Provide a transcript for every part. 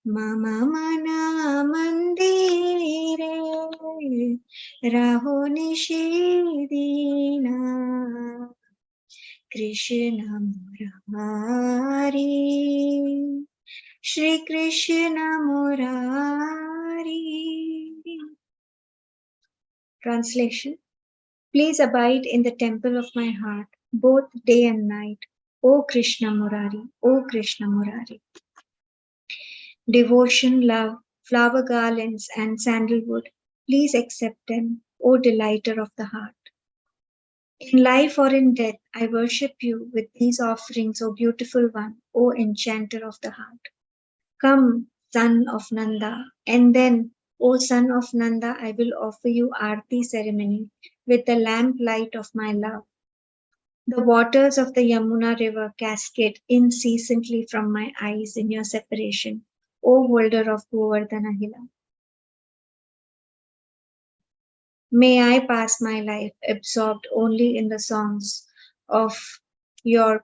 मम मना मंदिरे रहो निषेदीना Krishna Murari Shri Krishna Murari. Translation. Please abide in the temple of my heart, both day and night, O Krishna Murari, O Krishna Murari. Devotion, love, flower garlands, and sandalwood, please accept them, O delighter of the heart. In life or in death, I worship you with these offerings, O beautiful one, O enchanter of the heart. Come, son of Nanda, and then, O son of Nanda, I will offer you Aarti ceremony with the lamp light of my love. The waters of the Yamuna river cascade incessantly from my eyes in your separation, O holder of Govardhana Hila. May I pass my life absorbed only in the songs of your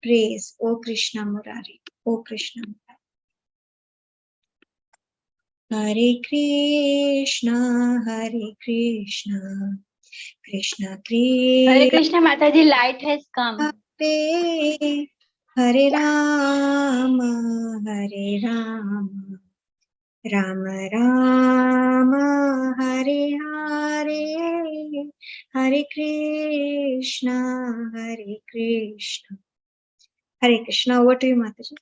praise, O Krishna Murari, O Krishna Murari. Hare Krishna, Krishna Hare Krishna, Krishna, Mataji, light has come. Hare Rama, Hare Rama, Rama Rama, Hare Hare, Hare Krishna, Hare Krishna. Hare Krishna, over to you, Mataji.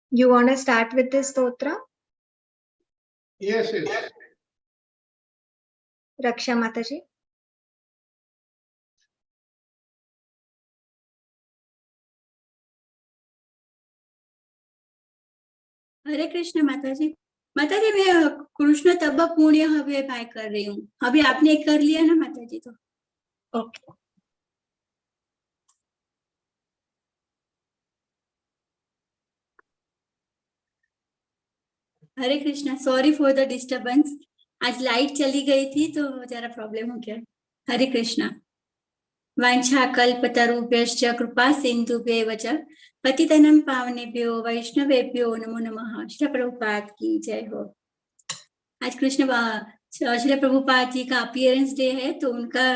You want to start with this stotra? Yes, yes. Raksha Mataji. हरे कृष्ण माताजी. माताजी मैं कृष्ण तब पुण्य हवे भाई कर रही हूँ. अभी आपने कर लिया ना माताजी तो. Okay. Hare Krishna. Sorry for the disturbance. आज लाइट चली गई थी तो जरा प्रॉब्लम हो गया. हरे कृष्णा. वांछा कल्पतरुभ्यश्च कृपा सिंधुभ्येव च पतितनं पावनेभ्यो वैष्णवेभ्यो नमो नमः. श्री प्रभुपाद की जय हो. आज कृष्ण श्री प्रभुपाद जी का अपीयरेंस डे है तो उनका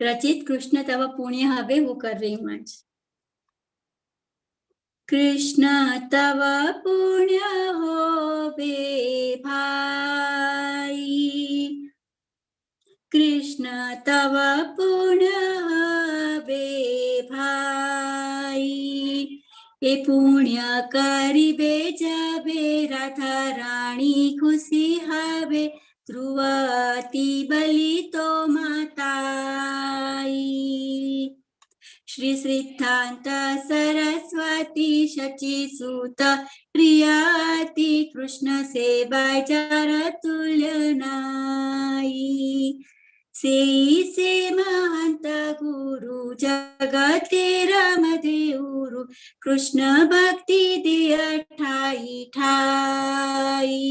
रचित कृष्ण तव पुण्य हवे वो कर रही हूँ आज. कृष्ण तव पुण्य होवे भाई, कृष्ण तव पुण्य हवे भाई, ए पुण्य करिबे जबे राधा रानी खुशी हवे, ध्रुवती बलि तो माताई. श्री सिद्धांत सरस्वती शची सूत प्रियाति कृष्ण से बाजार तुल्य नाई, से महंत गुरु जगते राम देउरु, कृष्ण भक्ति दिय ठाई ठाई.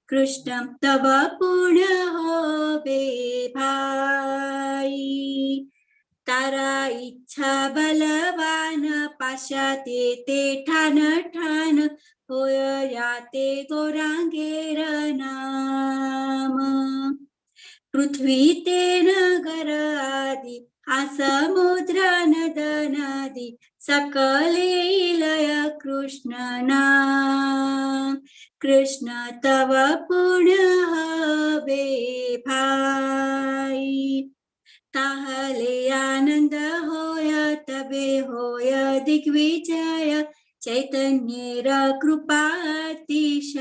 कृष्ण तव पुण्य होवे भाई, तारा इच्छा बलवान पाशाते ते ठान ठान, होय याते गौरांगेर नाम. पृथ्वी ते नगर आदि हा समुद्र नद नदी, सकले लय कृष्ण नाम. कृष्ण तव पुण्य हवे भाई, ताहले आनंद होय तबे होय दिग्विजय, चैतन्येर कृपा अतिशय.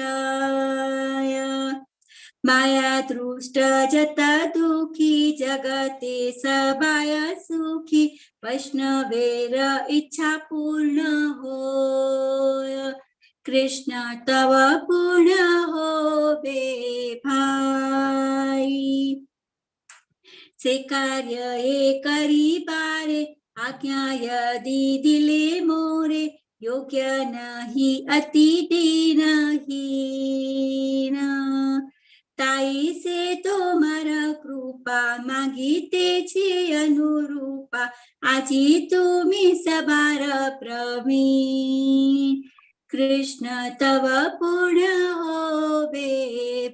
माया दृष्ट जता दुखी जगते सबाय सुखी, वैष्णवेर इच्छा पूर्ण होय. कृष्ण तव पुण्य होवे भाई, से कार्य ए करी बारे, आज्ञा यदि दिले मोरे, योग्य नहीं अति दीनहीन. ताई से तुम्हारा कृपा मागिते छे अनुरूपा आजी तुमी सबार प्रवीण कृष्ण तव पुण्य होवे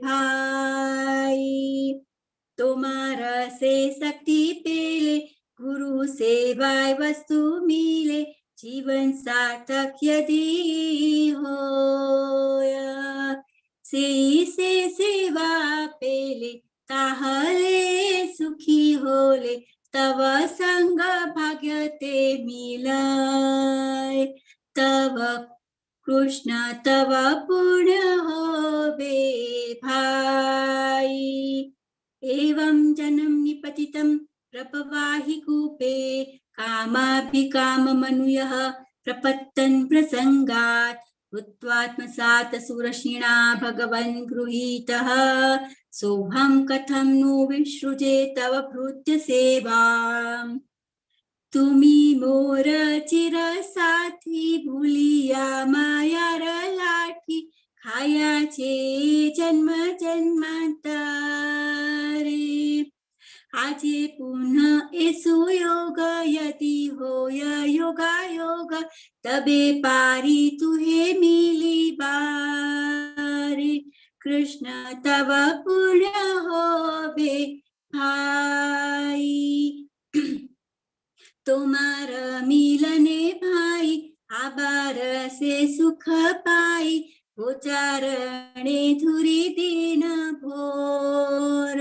भाई तुम्हारा से शक्ति पेले गुरु सेवाय वस्तु मिले जीवन सार्थक यदि होया से सेवा पेले ताहले सुखी होले तव संग भाग्य ते मिलाय तव कृष्ण तव पुण्य होवे भाई एवं जन्म निपतितं प्रपवाहि कूपे कामाभिकाममनुयः प्रपत्तन् प्रसंगात् भूत्वात्मसात् सुरशिणा भगवन् गृहीतः सोऽहं कथं नु विसृजे तव भृत्य सेवाम् तुमी मोर चिर साथी भूलिया मायार लाठी खाया छे जन्म जन्मांतरे आजे पुनः एसु योग यदि होय योगायोग तबे पारी तुहे मिली बारी कृष्ण तव पुण्य होवे भाई तुम्हार मिलने भाई आबार से सुख पाई गोचारणे धुरी दिन भोर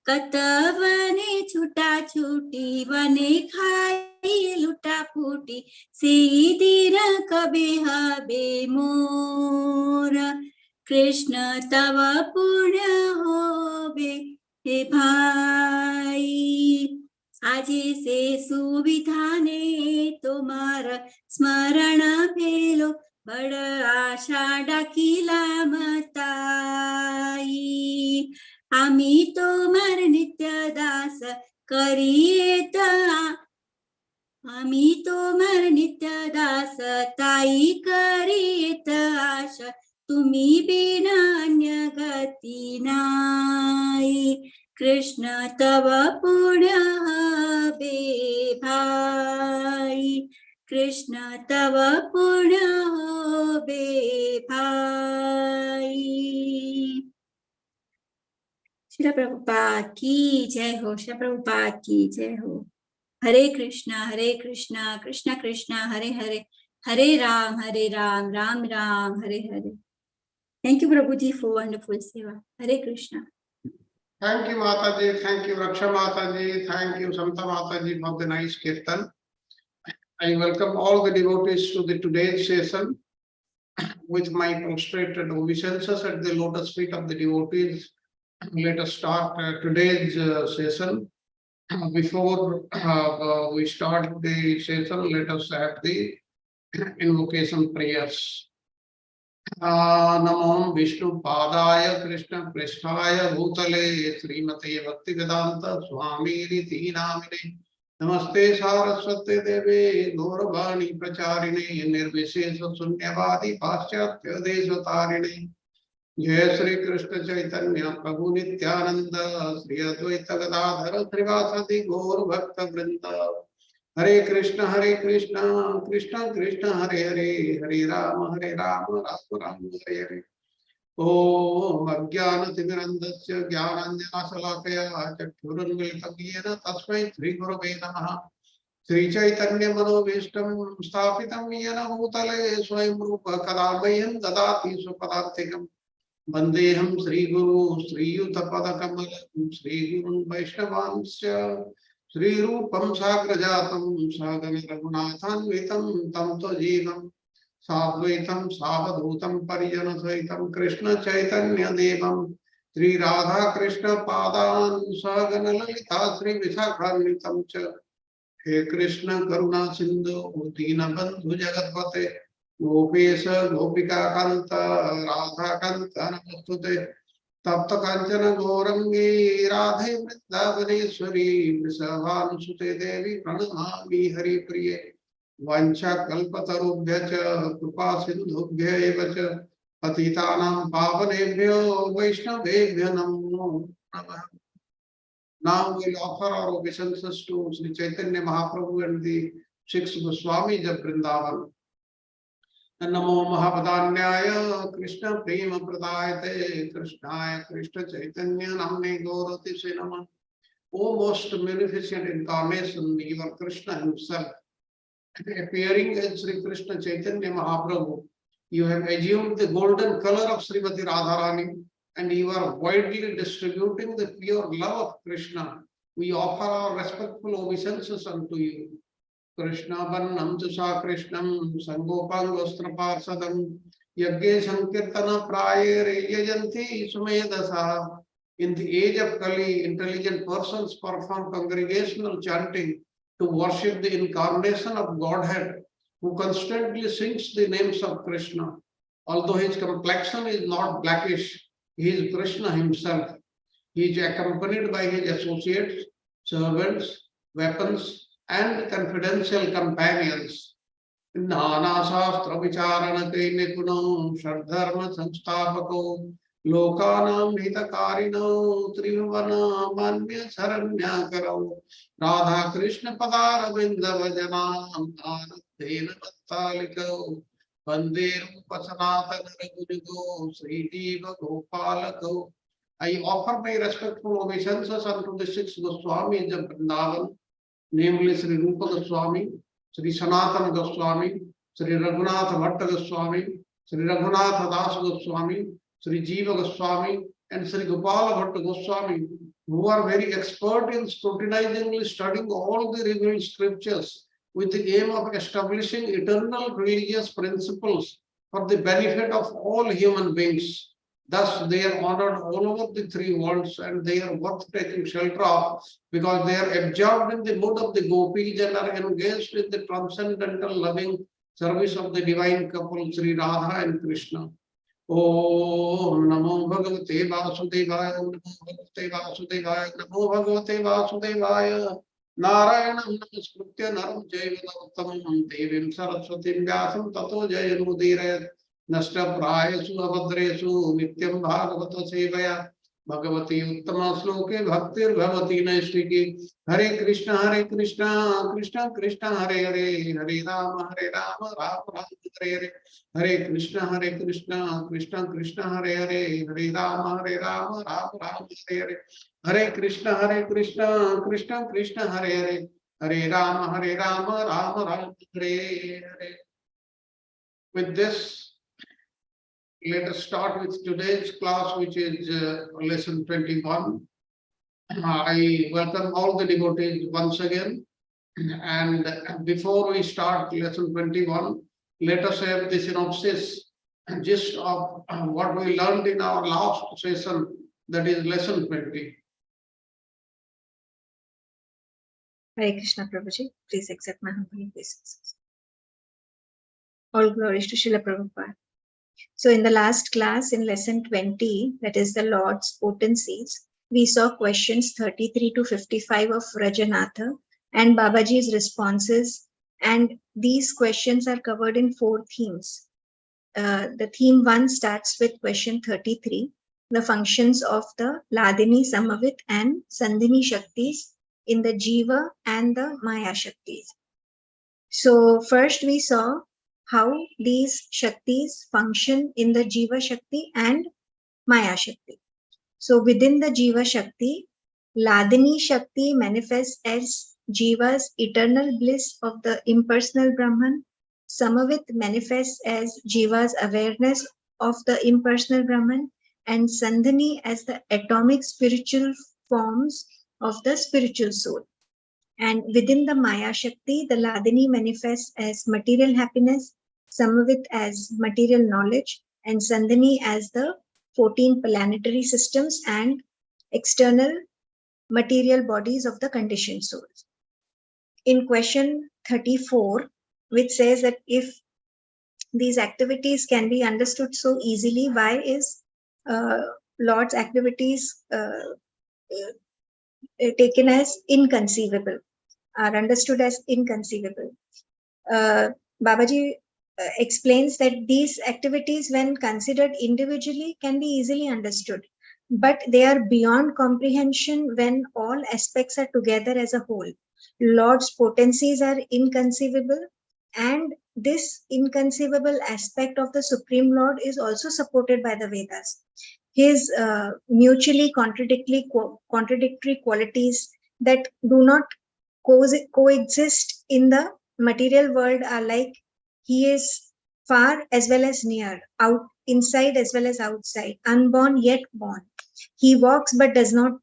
कतवने छूटा छूटी वने खाई लुटा फूटी से दिन कबे हबे मोर कृष्ण तव पुण्य होवे हे भाई आजे से सुविधाने तुम्हार स्मरण भेलो बड़ आशा डाकिला मताई आमी तोमार नित्य दास करिए आमी तोमार नित्य दास ताई करिए आश तुमी बिना अन्य गति नाई कृष्ण तव पुण्य होवे भाई कृष्ण तव पुण्य होवे भाई श्री प्रभुपाद की जय हो श्री प्रभुपाद की जय हो हरे कृष्णा कृष्ण कृष्ण हरे हरे हरे राम राम राम हरे हरे थैंक यू प्रभु जी फॉर वंडरफुल सेवा Hare Krishna Thank you, Mataji. Thank you, Raksha Mataji. Thank you, Samta Mataji, for the nice kirtan. I welcome all the devotees to the today's session with my prostrated obeisances at the lotus feet of the devotees. Let us start today's session. Before we start the session, let us have the invocation prayers. नमो विष्णु पादाय कृष्ण पृष्ठाय भूतले श्रीमते भक्तिवेदांत स्वामी नामिने नमस्ते सारस्वते देवे गौरवाणी प्रचारिणे निर्विशेष शून्यवादी पाश्चात्य देशतारिणे जय श्री कृष्ण चैतन्य प्रभु नित्यानंद श्री अद्वैत गदाधर श्रीवासदि गौर भक्त वृंद हरे कृष्ण कृष्ण कृष्ण हरे हरे हरे राम राम राम हरे हरे ओम अज्ञानतिमिरन्धस्य ज्ञानाञ्जनशलाकया चक्षुरुन्मीलितं येन तस्मै श्रीगुरवे नमः श्रीचैतन्यमनोभीष्टं स्थापितं येन भूतले स्वयं रूप कदा मह्यं ददाति स्वपदान्तिकम् वन्देऽहं श्रीगुरु श्रीयुतपदकमलं श्रीगुरुं वैष्णवांश्च श्रीरूपं साग्रजातं सागर रघुनाथान्वितं तं त्वजीवं साद्वैतं सावधूतं परिजनसहितं कृष्ण चैतन्य देवं श्री राधा कृष्ण पादान् सहगण ललिता श्री विशाखान्वितं च हे कृष्ण करुणा सिंधु दीनबंधु जगत्पते गोपेश गोपिका कांत राधा कांत नमस्तुते तप्त कांचन गौरंगी राधे वृंदावनेश्वरी वृषभानुसुते देवी प्रणमामि हरिप्रिये वाञ्छाकल्पतरुभ्यश्च कृपा सिन्धुभ्य एव च पतितानां पावनेभ्यो वैष्णवेभ्यो नमो नमः। Now we'll offer our obeisances to Sri Chaitanya Mahaprabhu and the 6 Goswamis of Vrindavan. Namo Mahabodhanyaya Krishna Prema Pradayate Krishnaya Krishna Chaitanya Namne Gaurati Se Namah. O most munificent incarnation, your Krishna himself, appearing as Sri Krishna Chaitanya Mahaprabhu, you have assumed the golden color of Srimati Radharani and you are widely distributing the pure love of Krishna. We offer our respectful obeisances unto you. Krishna Vannam Tusa Krishnam Sangopang Vastraparsadam Yagge Sankirtana Prayere Yajanti Sumedasa. In the age of Kali, intelligent persons perform congregational chanting to worship the incarnation of Godhead, who constantly sings the names of Krishna. Although his complexion is not blackish, he is Krishna himself. He is accompanied by his associates, servants, weapons, and confidential companions. Nana Shastra Vicharana Nipuno Shardharma Samstapako Lokanam Hitakarino Trivana Manya Saranya Karau Radha Krishna Padara Vindavajanam Anadena Taliko Vandiru Pasanatana Ragudigo Sri Jiva Gopalako. I offer my respectful obeisances unto the 6 Goswamis of Vrindavan, namely Sri Rupa Goswami, Sri Sanatana Goswami, Sri Raghunatha Bhatta Goswami, Sri Raghunatha Das Goswami, Sri Jiva Goswami, and Sri Gopala Bhatta Goswami, who are very expert in scrutinizingly studying all the revealed scriptures with the aim of establishing eternal religious principles for the benefit of all human beings. Thus, they are honored all over the 3 worlds and they are worth taking shelter of because they are absorbed in the mood of the gopis and are engaged in the transcendental loving service of the divine couple Sri Radha and Krishna. Om Namo Bhagavate Vasudevaya, Namo Bhagavate Vasudevaya, Namo Bhagavate Vasudevaya. Narayanam Namaskritya Naram Jaiva Uttamam Devim Saraswatim Vyasam Tato Jayamudire. Nashta Prayasu Abhadresu Nityam Bhagavata Sevaya Bhagavati Uttama Sloke Bhaktir Bhavati Naistiki. Hare Krishna Krishna Krishna Hare Hare Hare Rama Rama Rama Hare Hare. Hare Krishna Krishna Krishna Hare Hare Hare Rama Rama Rama Hare Hare. Hare Krishna Krishna Hare Hare Hare Rama Rama Rama Hare Hare. With this, let us start with today's class, which is lesson 21. I welcome all the devotees once again. And before we start lesson 21, let us have the synopsis and gist of what we learned in our last session, that is lesson 20. Hare Krishna Prabhuji, please accept my humble obeisances. All glories to Srila Prabhupada. So in the last class, in lesson 20, that is the Lord's potencies, we saw questions 33 to 55 of Rajanatha and Babaji's responses. And these questions are covered in 4 themes. The theme 1 starts with question 33, the functions of the Ladini, Samavit and Sandhini Shaktis in the Jiva and the Maya Shaktis. So first we saw how these Shaktis function in the Jiva Shakti and Maya Shakti. So within the Jiva Shakti, Ladini Shakti manifests as Jiva's eternal bliss of the impersonal Brahman. Samavit manifests as Jiva's awareness of the impersonal Brahman, and Sandhini as the atomic spiritual forms of the spiritual soul. And within the Maya Shakti, the Ladini manifests as material happiness, Samavit as material knowledge, and Sandhini as the 14 planetary systems and external material bodies of the conditioned souls. In question 34, which says that if these activities can be understood so easily, why is Lord's activities taken as inconceivable, are understood as inconceivable? Babaji explains that these activities, when considered individually, can be easily understood. but they are beyond comprehension when all aspects are together as a whole. Lord's potencies are inconceivable, and this inconceivable aspect of the Supreme Lord is also supported by the Vedas. His mutually contradictory qualities that do not coexist in the material world are like he is far as well as near, out inside as well as outside, unborn yet born. He walks but does not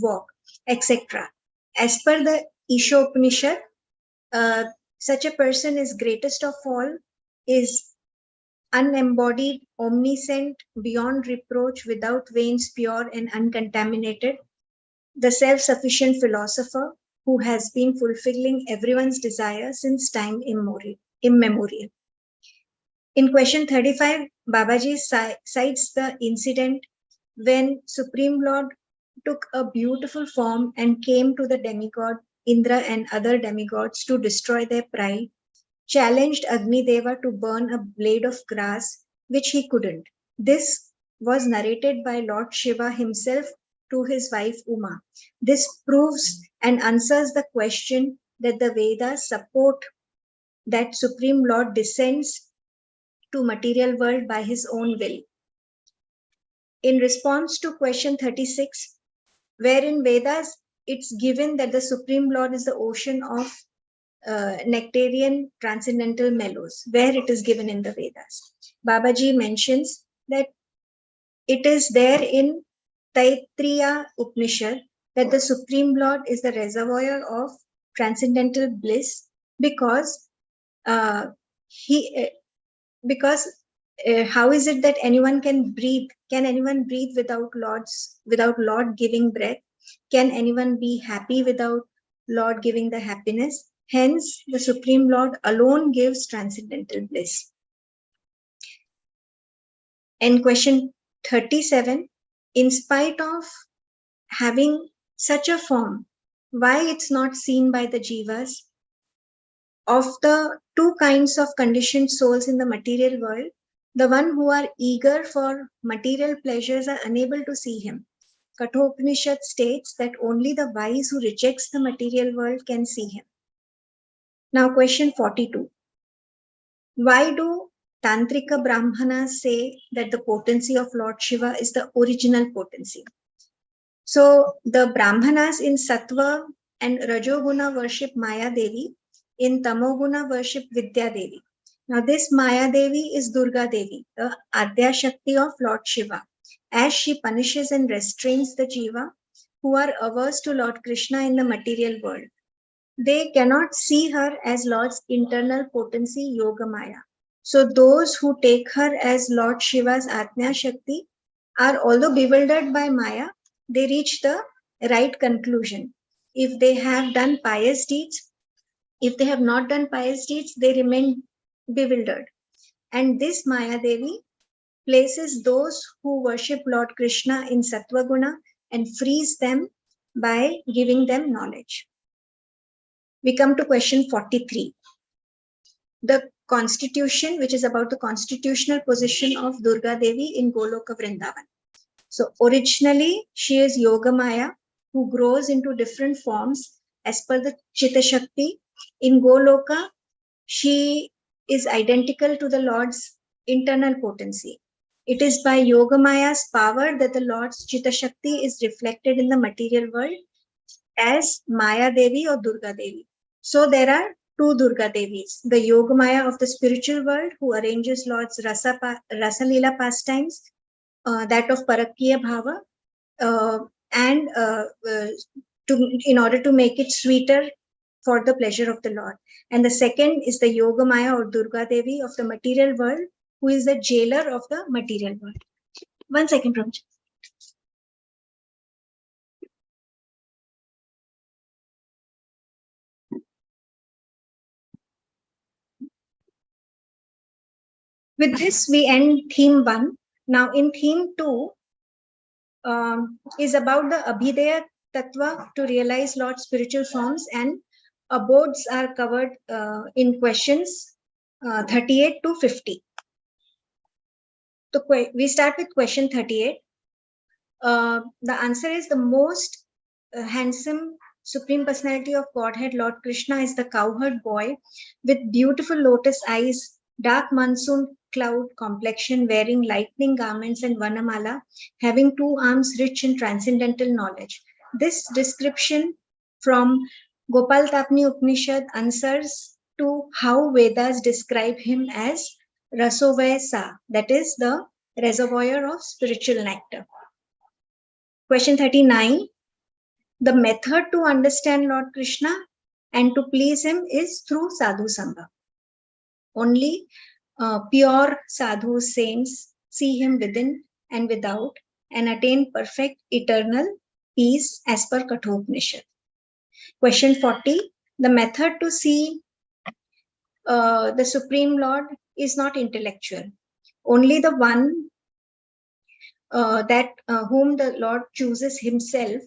walk, etc. As per the Ishopanishad, uh, such a person is greatest of all, is unembodied, omniscient, beyond reproach, without veins, pure and uncontaminated, the self-sufficient philosopher who has been fulfilling everyone's desire since time immemorial. In question 35, Babaji cites the incident when Supreme Lord took a beautiful form and came to the demigod Indra and other demigods to destroy their pride, challenged Agni Deva to burn a blade of grass, which he couldn't. This was narrated by Lord Shiva himself to his wife Uma. This proves and answers the question that the Vedas support that Supreme Lord descends to material world by his own will. In response to question 36, wherein Vedas it's given that the Supreme Lord is the ocean of nectarian transcendental mellows, where it is given in the Vedas. Babaji mentions that it is there in Taittiriya Upanishad that the Supreme Lord is the reservoir of transcendental bliss because how is it that anyone can breathe? Can anyone breathe without Lord giving breath? Can anyone be happy without Lord giving the happiness? Hence, the Supreme Lord alone gives transcendental bliss. And question 37, in spite of having such a form, why it's not seen by the jivas? Of the two kinds of conditioned souls in the material world, the one who are eager for material pleasures are unable to see him. Kathopanishad states that only the wise who rejects the material world can see him. Now question 42. Why do Tantrika Brahmanas say that the potency of Lord Shiva is the original potency? So the Brahmanas in Sattva and Rajoguna worship Maya Devi, in Tamoguna worship Vidya Devi. Now this Maya Devi is Durga Devi, the Adya Shakti of Lord Shiva, as she punishes and restrains the Jiva who are averse to Lord Krishna in the material world. They cannot see her as Lord's internal potency, Yoga Maya. So those who take her as Lord Shiva's Atnya Shakti are, although bewildered by Maya, they reach the right conclusion. If they have done pious deeds, if they have not done pious deeds, they remain bewildered. And this Maya Devi places those who worship Lord Krishna in Sattva Guna and frees them by giving them knowledge. We come to question 43. The constitution, which is about the constitutional position of Durga Devi in Goloka Vrindavan. So originally, she is Yoga Maya, who grows into different forms as per the Chitta Shakti. In Goloka, she is identical to the Lord's internal potency. It is by Yoga Maya's power that the Lord's Chitta Shakti is reflected in the material world as Maya Devi or Durga Devi. So there are two Durga Devis, the Yoga Maya of the spiritual world who arranges Lord's Rasa Leela pastimes, that of Parakya Bhava, and in order to make it sweeter for the pleasure of the Lord. And the second is the Yoga Maya or Durga Devi of the material world, who is the jailer of the material world. 1 second, Ramji. With this, we end theme 1. Now, in theme 2, is about the Abhidaya Tattva to realize Lord's spiritual forms, and abodes are covered in questions 38 to 50. So we start with question 38. The answer is the most handsome Supreme Personality of Godhead, Lord Krishna, is the cowherd boy with beautiful lotus eyes, dark monsoon cloud complexion, wearing lightning garments and Vanamala, having two arms rich in transcendental knowledge. This description from Gopal Tapni Upanishad answers to how Vedas describe him as Rasovaya Sa, that is the reservoir of spiritual nectar. Question 39. The method to understand Lord Krishna and to please him is through sadhu sangha. Only pure sadhu saints see him within and without and attain perfect eternal peace as per Kathopanishad. Question 40. The method to see the Supreme Lord is not intellectual. Only the one whom the Lord chooses himself,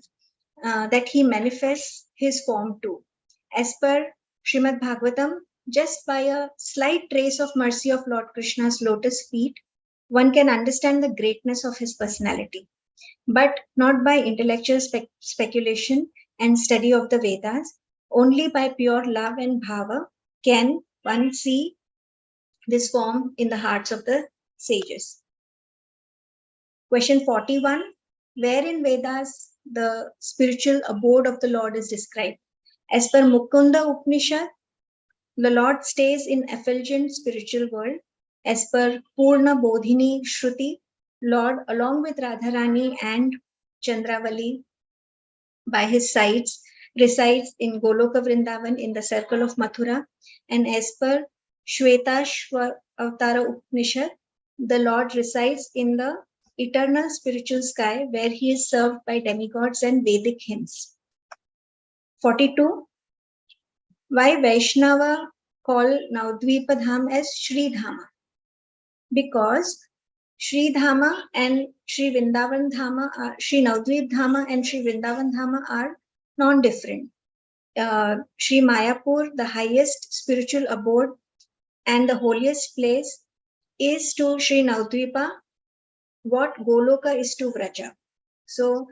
that he manifests his form to. As per Srimad Bhagavatam, just by a slight trace of mercy of Lord Krishna's lotus feet, one can understand the greatness of his personality, but not by intellectual speculation and study of the Vedas. Only by pure love and bhava can one see this form in the hearts of the sages. Question 41. Where in Vedas the spiritual abode of the Lord is described? As per Mukunda Upanishad, the Lord stays in effulgent spiritual world. As per Purna Bodhini Shruti, Lord, along with Radharani and Chandravali by his sides, resides in Goloka Vrindavan in the circle of Mathura. And as per Shvetashvar Avatara Upanishad, the Lord resides in the eternal spiritual sky where he is served by demigods and Vedic hymns. 42. Why Vaishnava call Navdvipa Dham as Sri Dhama? Because Sri Dhama and Sri Vrindavan Dhama are, Sri Navdvip Dhama and Sri Vrindavan Dhama are non-different. Sri Mayapur, the highest spiritual abode and the holiest place, is to Sri Navdvipa what Goloka is to Vraja. So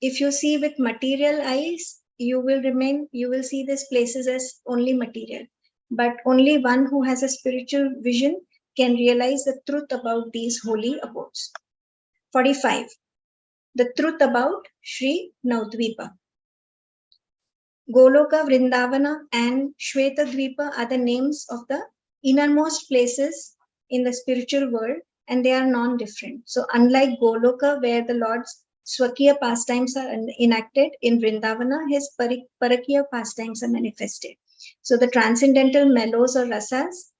if you see with material eyes, you will see these places as only material. But only one who has a spiritual vision can realize the truth about these holy abodes. 45. The truth about Sri Navdvipa. Goloka, Vrindavana and Shvetadvipa are the names of the innermost places in the spiritual world, and they are non-different. So unlike Goloka, where the Lord's Swakiya pastimes are enacted, in Vrindavana, his Parakiya pastimes are manifested. So the transcendental mellows or rasas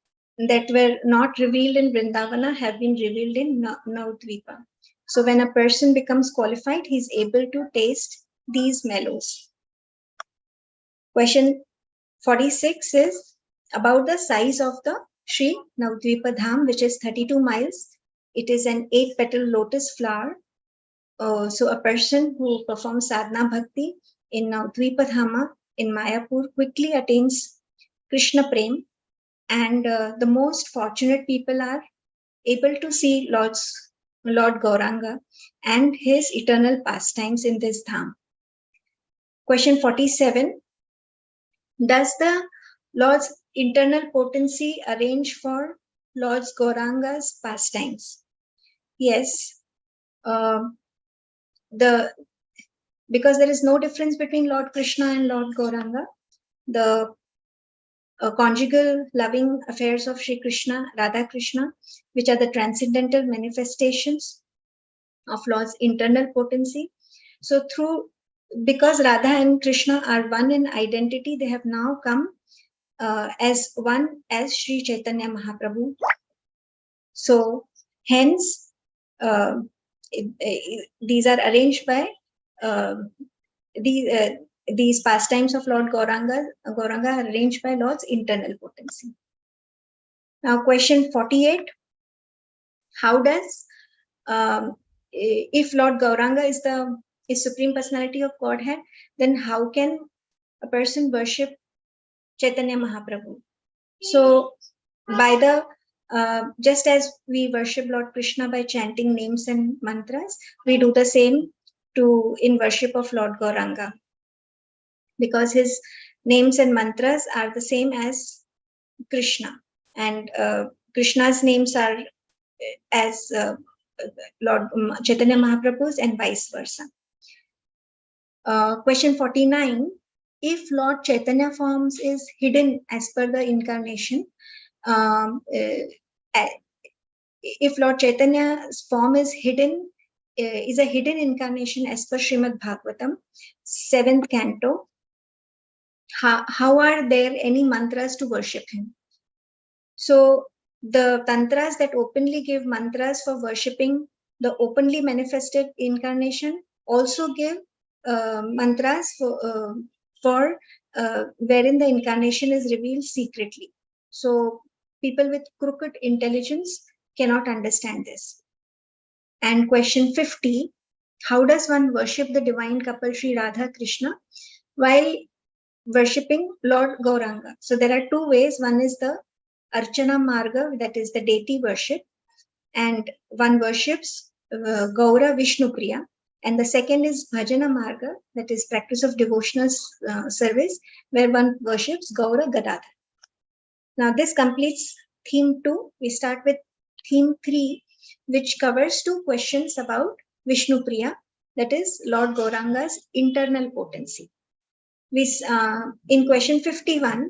that were not revealed in Vrindavana have been revealed in Navdvipa. So when a person becomes qualified, he is able to taste these mellows. Question 46 is about the size of the Sri Navdvipa Dham, which is 32 miles. It is an 8-petal lotus flower. So a person who performs sadhana bhakti in Navdvipa Dhama in Mayapur quickly attains Krishna Prem, and the most fortunate people are able to see Lord Gauranga and his eternal pastimes in this dham. Question 47. Does the Lord's internal potency arrange for Lord Gauranga's pastimes? Yes. Because there is no difference between Lord Krishna and Lord Gauranga. The conjugal loving affairs of Sri Krishna, Radha Krishna, which are the transcendental manifestations of Lord's internal potency. So because Radha and Krishna are one in identity, they have now come as one as Sri Chaitanya Mahaprabhu. So hence, these are arranged by these pastimes of Lord Gauranga are arranged by Lord's internal potency. Now question 48. How does, if Lord Gauranga is Supreme Personality of Godhead, then how can a person worship Chaitanya Mahaprabhu? So by the Just as we worship Lord Krishna by chanting names and mantras, we do the same in worship of Lord Gauranga, because his names and mantras are the same as Krishna, and Krishna's names are as Lord Chaitanya Mahaprabhu's, and vice versa. Question 49. If Lord Chaitanya forms is hidden as per the incarnation, if Lord Chaitanya's form is hidden, is a hidden incarnation as per Srimad Bhagavatam, 7th canto, how are there any mantras to worship him? So the tantras that openly give mantras for worshipping the openly manifested incarnation also give mantras for wherein the incarnation is revealed secretly. So people with crooked intelligence cannot understand this. And question 50, how does one worship the divine couple Sri Radha Krishna while worshipping Lord Gauranga? So there are two ways. One is the Archana Marga, that is the deity worship, and one worships Gaura Vishnu Priya. And the second is Bhajana Marga, that is practice of devotional service, where one worships Gaura Gadadhar. Now this completes theme 2. We start with theme 3, which covers 2 questions about Vishnu Priya, that is Lord Gauranga's internal potency. In question 51,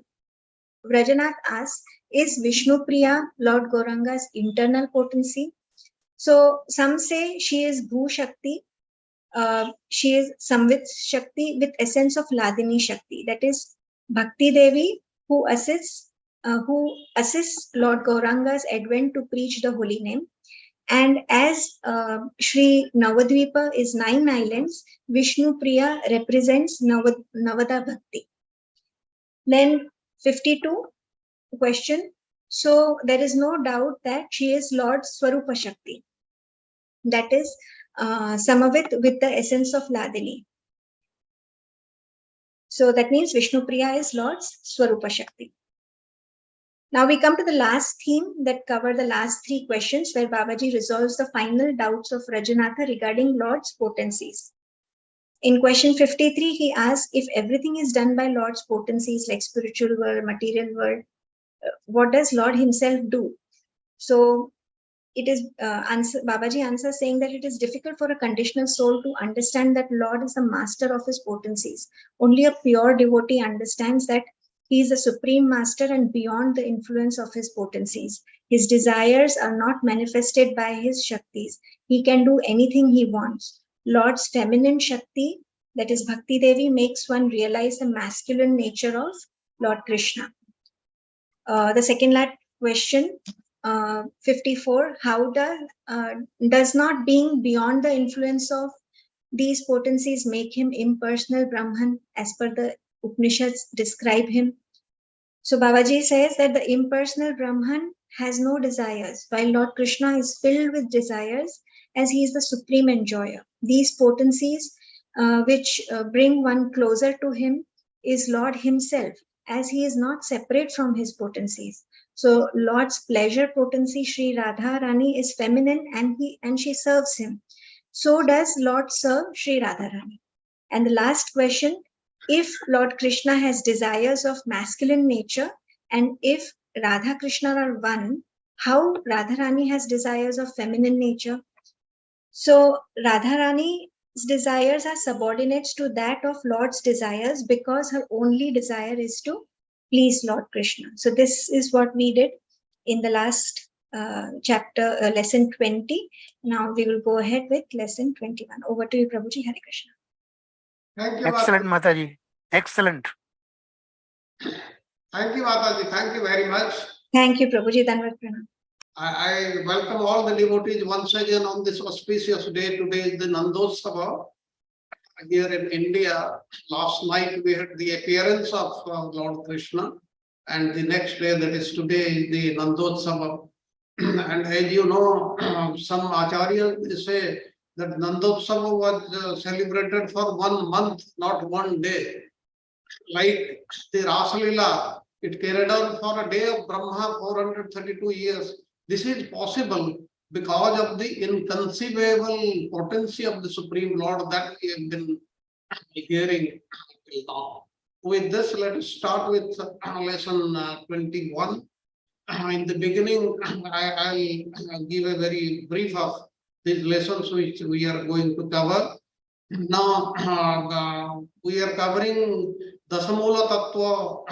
Vrajanath asks, is Vishnu Priya Lord Gauranga's internal potency? So some say she is Bhu Shakti, she is Samvit Shakti with essence of Ladini Shakti, that is Bhakti Devi who assists Lord Gauranga's advent to preach the holy name. And as Sri Navadvipa is 9 islands, Vishnu Priya represents Navada Bhakti. Then 52 question. So there is no doubt that she is Lord Swarupa Shakti, that is Samavit with the essence of Ladini. So that means Vishnu Priya is Lord's Swarupa Shakti. Now we come to the last theme that cover the last 3 questions, where Babaji resolves the final doubts of Rajanatha regarding Lord's potencies. In question 53, he asks, if everything is done by Lord's potencies like spiritual world, material world, what does Lord himself do? So it is Babaji answers saying that it is difficult for a conditional soul to understand that Lord is the master of his potencies. Only a pure devotee understands that he is the supreme master and beyond the influence of his potencies. His desires are not manifested by his Shaktis. He can do anything he wants. Lord's feminine Shakti, that is Bhakti Devi, makes one realize the masculine nature of Lord Krishna. The second question, 54, how does not being beyond the influence of these potencies make him impersonal Brahman as per the Upanishads describe him? So Babaji says that the impersonal Brahman has no desires, while Lord Krishna is filled with desires as he is the supreme enjoyer. These potencies which bring one closer to him is Lord himself, as he is not separate from his potencies. So Lord's pleasure potency, Sri Radha Rani, is feminine and she serves him. So does Lord serve Sri Radha Rani. And the last question, if Lord Krishna has desires of masculine nature, and if Radha Krishna are one, how Radha Rani has desires of feminine nature? So Radha Rani's desires are subordinates to that of Lord's desires because her only desire is to please Lord Krishna. So this is what we did in the last chapter, lesson 20. Now we will go ahead with lesson 21. Over to you, Prabhuji. Hare Krishna. Thank you, Excellent, Mataji. Excellent. Thank you, Mataji. Thank you very much. Thank you, Prabhuji. Danvat Pranam. I welcome all the devotees once again on this auspicious day. Today is the Nandotsava here in India. Last night we had the appearance of Lord Krishna, and the next day, that is today, is the Nandotsava. And as you know, some acharyas say that Nandotsava was celebrated for 1 month, not 1 day. Like the Rasalila, it carried on for a day of Brahma 432 years. This is possible because of the inconceivable potency of the Supreme Lord that we have been hearing till now. With this, let us start with lesson 21. In the beginning, I'll give a very brief of these lessons which we are going to cover. Now, we are covering Dasamula Tattva,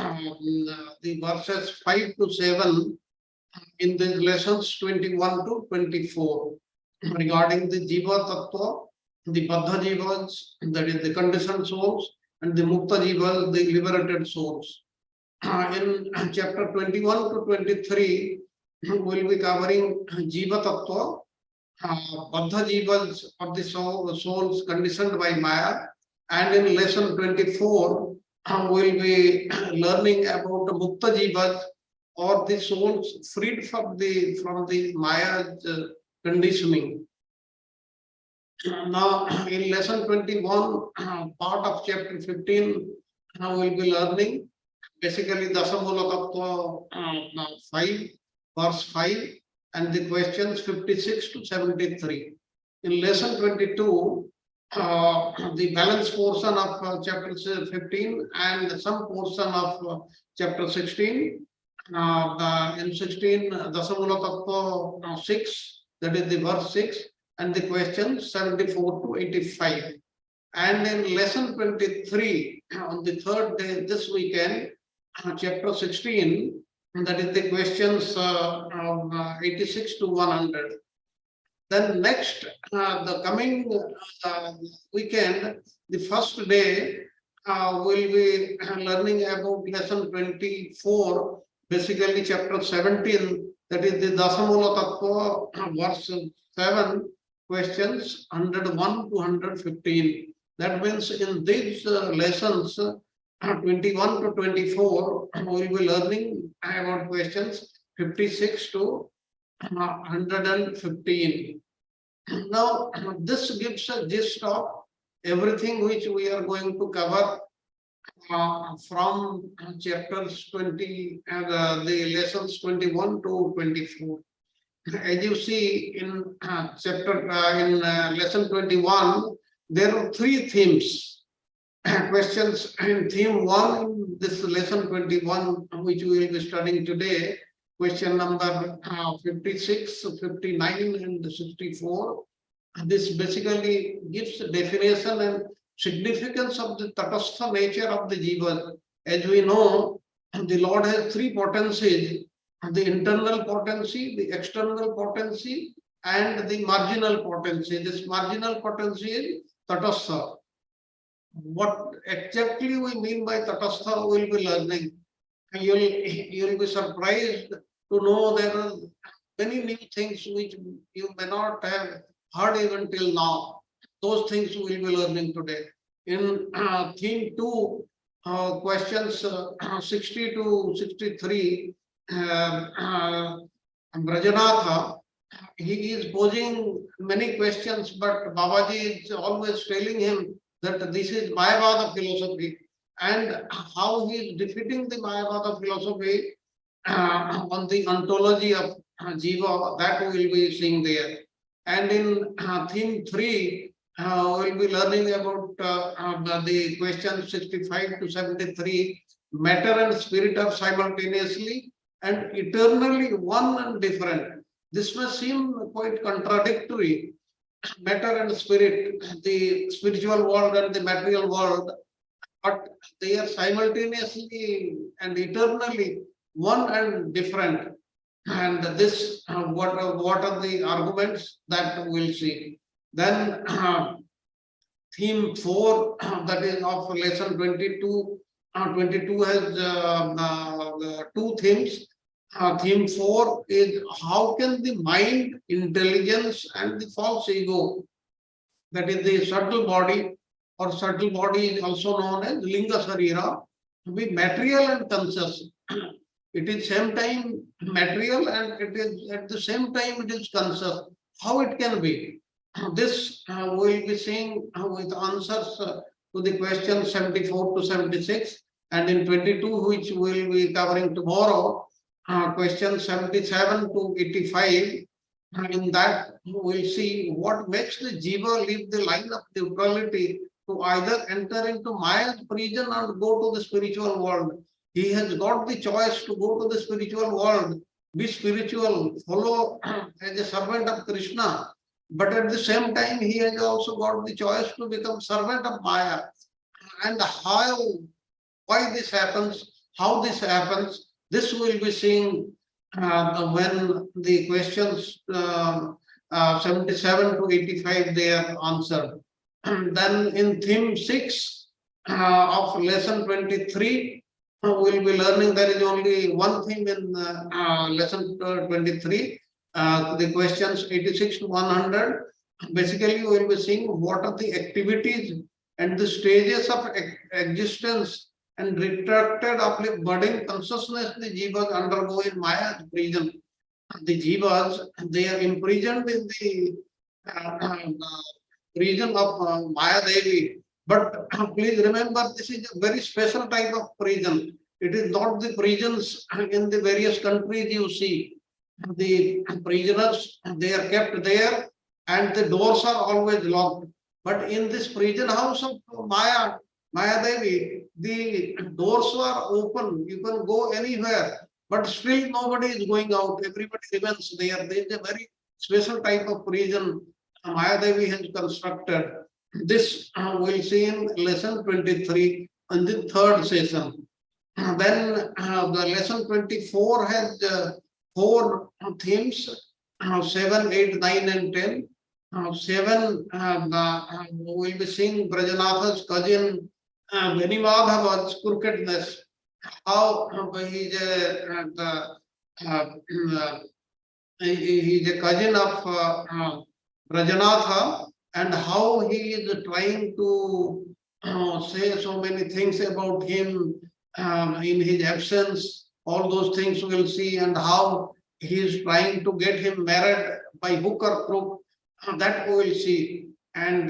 the verses 5 to 7 in these lessons 21 to 24 regarding the Jiva Tattva, the Baddha Jivas, that is the conditioned souls, and the Mukta Jivas, the liberated souls. In chapter 21 to 23, we will be covering Jiva Tattva, Baddha Jivas of the souls conditioned by Maya, and in lesson 24, we will be learning about Mukta Jivas, or the souls freed from the Maya's conditioning. Now, in lesson 21, part of chapter 15, we will be learning basically Dasamula Tattva 5, verse 5, and the questions 56 to 73. In lesson 22, the balance portion of chapter 15 and some portion of chapter 16. In 16, Dasamula Tattva 6, that is the verse 6, and the questions 74 to 85. And in lesson 23, on the third day this weekend, chapter 16, that is the questions 86 to 100. Then next, the coming weekend, the first day, we'll be learning about lesson 24, basically chapter 17, that is the Dasamula Tattva, verse 7, questions 101 to 115. That means in these lessons, 21 to 24, we will be learning about questions 56 to 115. Now, this gives a gist of everything which we are going to cover from chapters 20 and the lessons 21 to 24. As you see in lesson 21, there are three themes. Questions in theme 1 in this lesson 21, which we will be studying today. Question number 56, 59, and 64. This basically gives the definition and significance of the tatastha nature of the jiva. As we know, the Lord has three potencies: the internal potency, the external potency, and the marginal potency. This marginal potency is tatastha. What exactly we mean by tatastha, we will be learning. You'll be surprised to know there are many new things which you may not have heard even till now. Those things we will be learning today. In theme 2, questions 60 to 63, Brajanatha, he is posing many questions, but Babaji is always telling him that this is Mayavada philosophy, and how he is defeating the Mayavada philosophy on the ontology of Jiva, that we will be seeing there. And in theme 3, we will be learning about the question 65 to 73, matter and spirit are simultaneously and eternally one and different. This may seem quite contradictory. Matter and spirit, the spiritual world and the material world, but they are simultaneously and eternally one and different. And this, what are the arguments that we'll see. Then theme 4, that is of lesson 22. 22 has two themes. Theme 4 is how can the mind, intelligence, and the false ego, that is the subtle body, or subtle body is also known as Linga Sarira, be material and conscious. It is same time material and it is at the same time it is conscious. How it can be? This we will be seeing with answers to the question 74 to 76, and in 22, which we will be covering tomorrow, question 77 to 85. In that, we'll see what makes the Jiva leave the line of neutrality to either enter into Maya's prison or go to the spiritual world. He has got the choice to go to the spiritual world, be spiritual, follow as a servant of Krishna. But at the same time, he has also got the choice to become servant of Maya. And why this happens, how this happens, this will be seen when the questions 77 to 85 they are answered. And then in theme 6 of lesson 23, we'll be learning there is only one theme in lesson 23, the questions 86 to 100. Basically, we'll be seeing what are the activities and the stages of existence and retracted uplift budding consciousness the jivas undergo in Maya's prison. The jivas, they are imprisoned in the prison of Maya Devi. But please remember, this is a very special type of prison. It is not the prisons in the various countries you see. The prisoners, they are kept there and the doors are always locked. But in this prison house of Maya Devi, the doors are open. You can go anywhere, but still nobody is going out. Everybody remains there. There is a very special type of prison Maya Devi has constructed. This we'll see in lesson 23 in the third session. Then the lesson 24 has 4 themes, 7, 8, 9, and 10. 7, we'll be seeing Brajanatha's cousin Venimadhava's crookedness, how he is a cousin of Brajanatha, and how he is trying to say so many things about him in his absence. All those things we'll see, and how he is trying to get him married by hook or crook. That we will see. And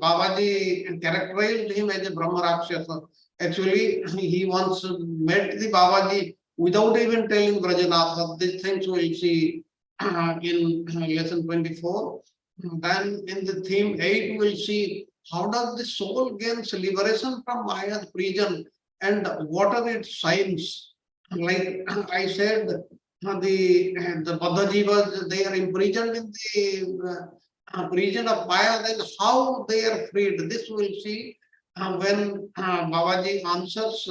Babaji characterized him as a Brahma Rakshasa. Actually, he once met the Babaji without even telling Brajanatha. These things we will see in lesson 24. Then in the theme 8, we will see how does the soul gains liberation from Maya's prison and what are its signs. Like I said, the Baddha Jivas, they are imprisoned in the prison of Maya, then how they are freed. This we'll see when Babaji answers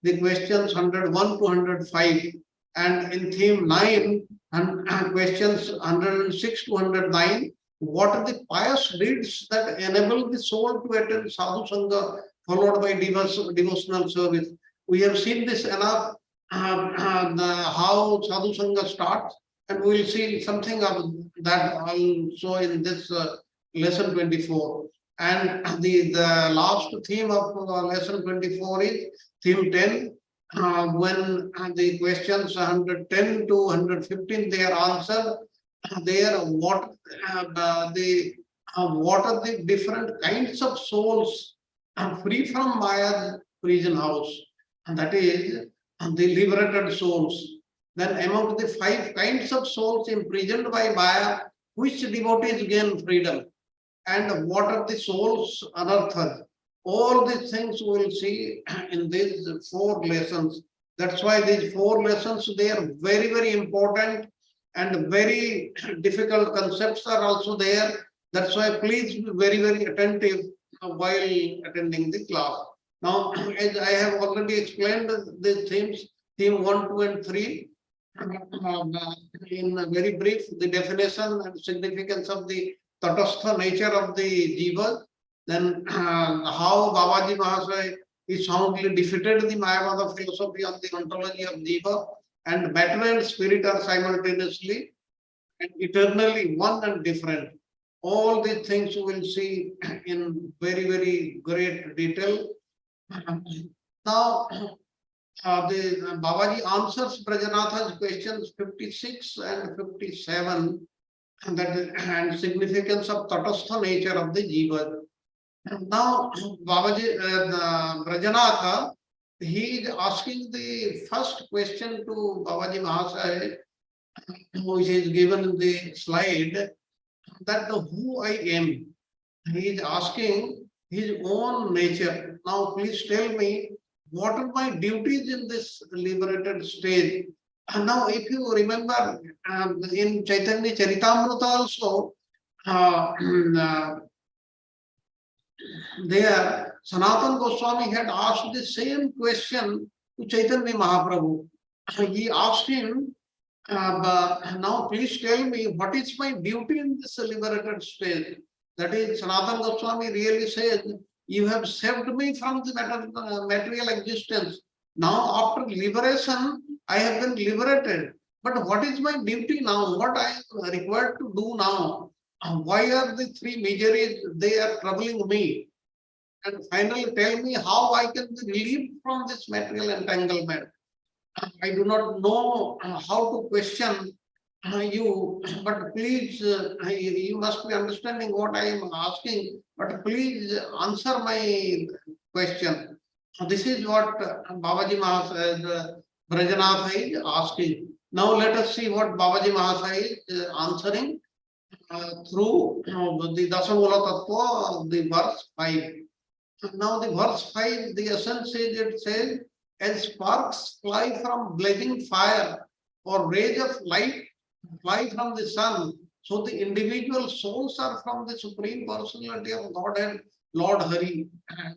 the questions 101 to 105. And in theme 9, and questions 106 to 109, what are the pious deeds that enable the soul to attend sadhu sangha followed by devotional service. We have seen this enough, how sadhu sangha starts, and we will see something of that also in this lesson 24. And the last theme of lesson 24 is theme 10, when the questions 110 to 115 they are answered. There, what are the different kinds of souls free from Maya's prison house, and that is the liberated souls. Then among the 5 kinds of souls imprisoned by Maya, which devotees gain freedom, and what are the souls unearthed. All these things we will see in these 4 lessons. That's why these 4 lessons, they are very, very important, and very difficult concepts are also there. That's why please be very, very attentive while attending the class. Now, as I have already explained the themes, theme 1, 2, and 3, in very brief, the definition and significance of the tatastha nature of the jiva, then how Babaji Mahasaya is soundly defeated the Mayavada philosophy on the ontology of jiva, and matter and spirit are simultaneously and eternally one and different. All these things you will see in very, very great detail. Now, the Babaji answers Brajanatha's questions 56 and 57, and significance of tatastha nature of the jiva. Now, Babaji, Brajanatha, he is asking the first question to Babaji Mahasaya, which is given in the slide, that who I am. He is asking his own nature. Now, please tell me, what are my duties in this liberated stage? And now, if you remember, in Chaitanya Charitamrita also, uh, there, Sanatana Goswami had asked the same question to Chaitanya Mahaprabhu. He asked him, now please tell me, what is my duty in this liberated state? That is, Sanatana Goswami really says, you have saved me from the material existence. Now, after liberation, I have been liberated. But what is my duty now? What I am required to do now? Why are the three miseries, they are troubling me? And finally, tell me how I can be relieved from this material entanglement. I do not know how to question you, but please, you must be understanding what I am asking, but please answer my question. This is what Babaji Mahasaya, Brajanath is asking. Now let us see what Babaji Mahasaya is answering through the Dasamula Tattva, the verse 5. Now the verse 5, the essence is, it says, as sparks fly from blazing fire or rays of light fly from the sun, so the individual souls are from the Supreme Personality of Godhead, Lord Hari.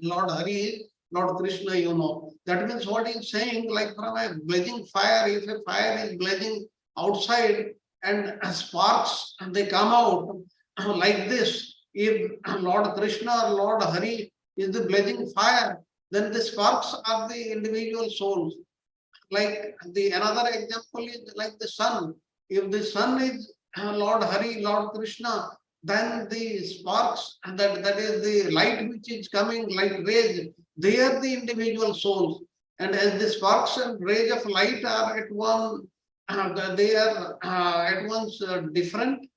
Lord Hari is Lord Krishna, you know. That means what he is saying, like from a blazing fire, if a fire is blazing outside and sparks they come out like this, if Lord Krishna or Lord Hari is the blazing fire, then the sparks are the individual souls. Like the another example is like the sun. If the sun is Lord Hari, Lord Krishna, then the sparks, that is the light which is coming, like rays, they are the individual souls. And as the sparks and rays of light are at one, they are at once different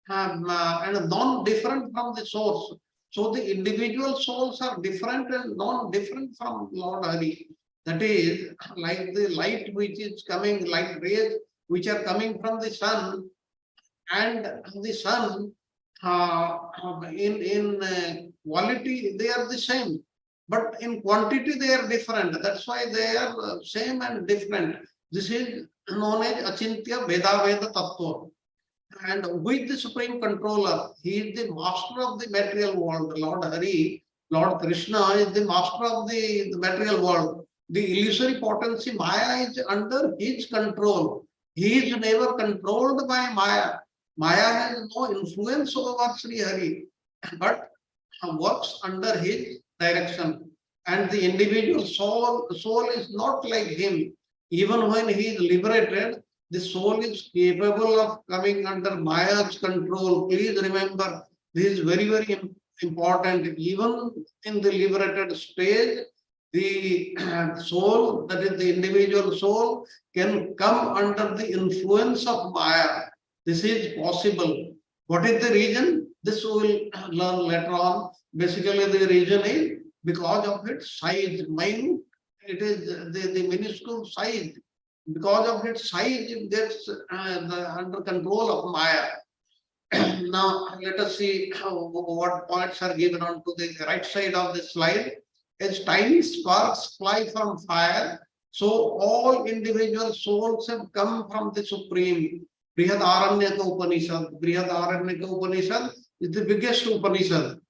and non-different from the source. So the individual souls are different and non-different from Lord Hari. That is like the light which is coming, like rays which are coming from the sun, and the sun in quality they are the same, but in quantity they are different. That's why they are same and different. This is known as Achintya Veda Veda Tattva. And with the Supreme Controller, he is the master of the material world. Lord Hari, Lord Krishna is the master of the material world. The illusory potency Maya is under his control. He is never controlled by Maya. Maya has no influence over Sri Hari, but works under his direction. And the individual soul is not like him. Even when he is liberated, the soul is capable of coming under Maya's control. Please remember, this is very, very important. Even in the liberated stage, the soul, that is the individual soul, can come under the influence of Maya. This is possible. What is the reason? This we will learn later on. Basically, the reason is because of its size. Mind, it is the minuscule size. Because of its size, it gets under control of Maya. Now, let us see what points are given on to the right side of the slide. As tiny sparks fly from fire, so all individual souls have come from the Supreme. Brihadaranyaka Upanishad. Brihadaranyaka Upanishad is the biggest Upanishad.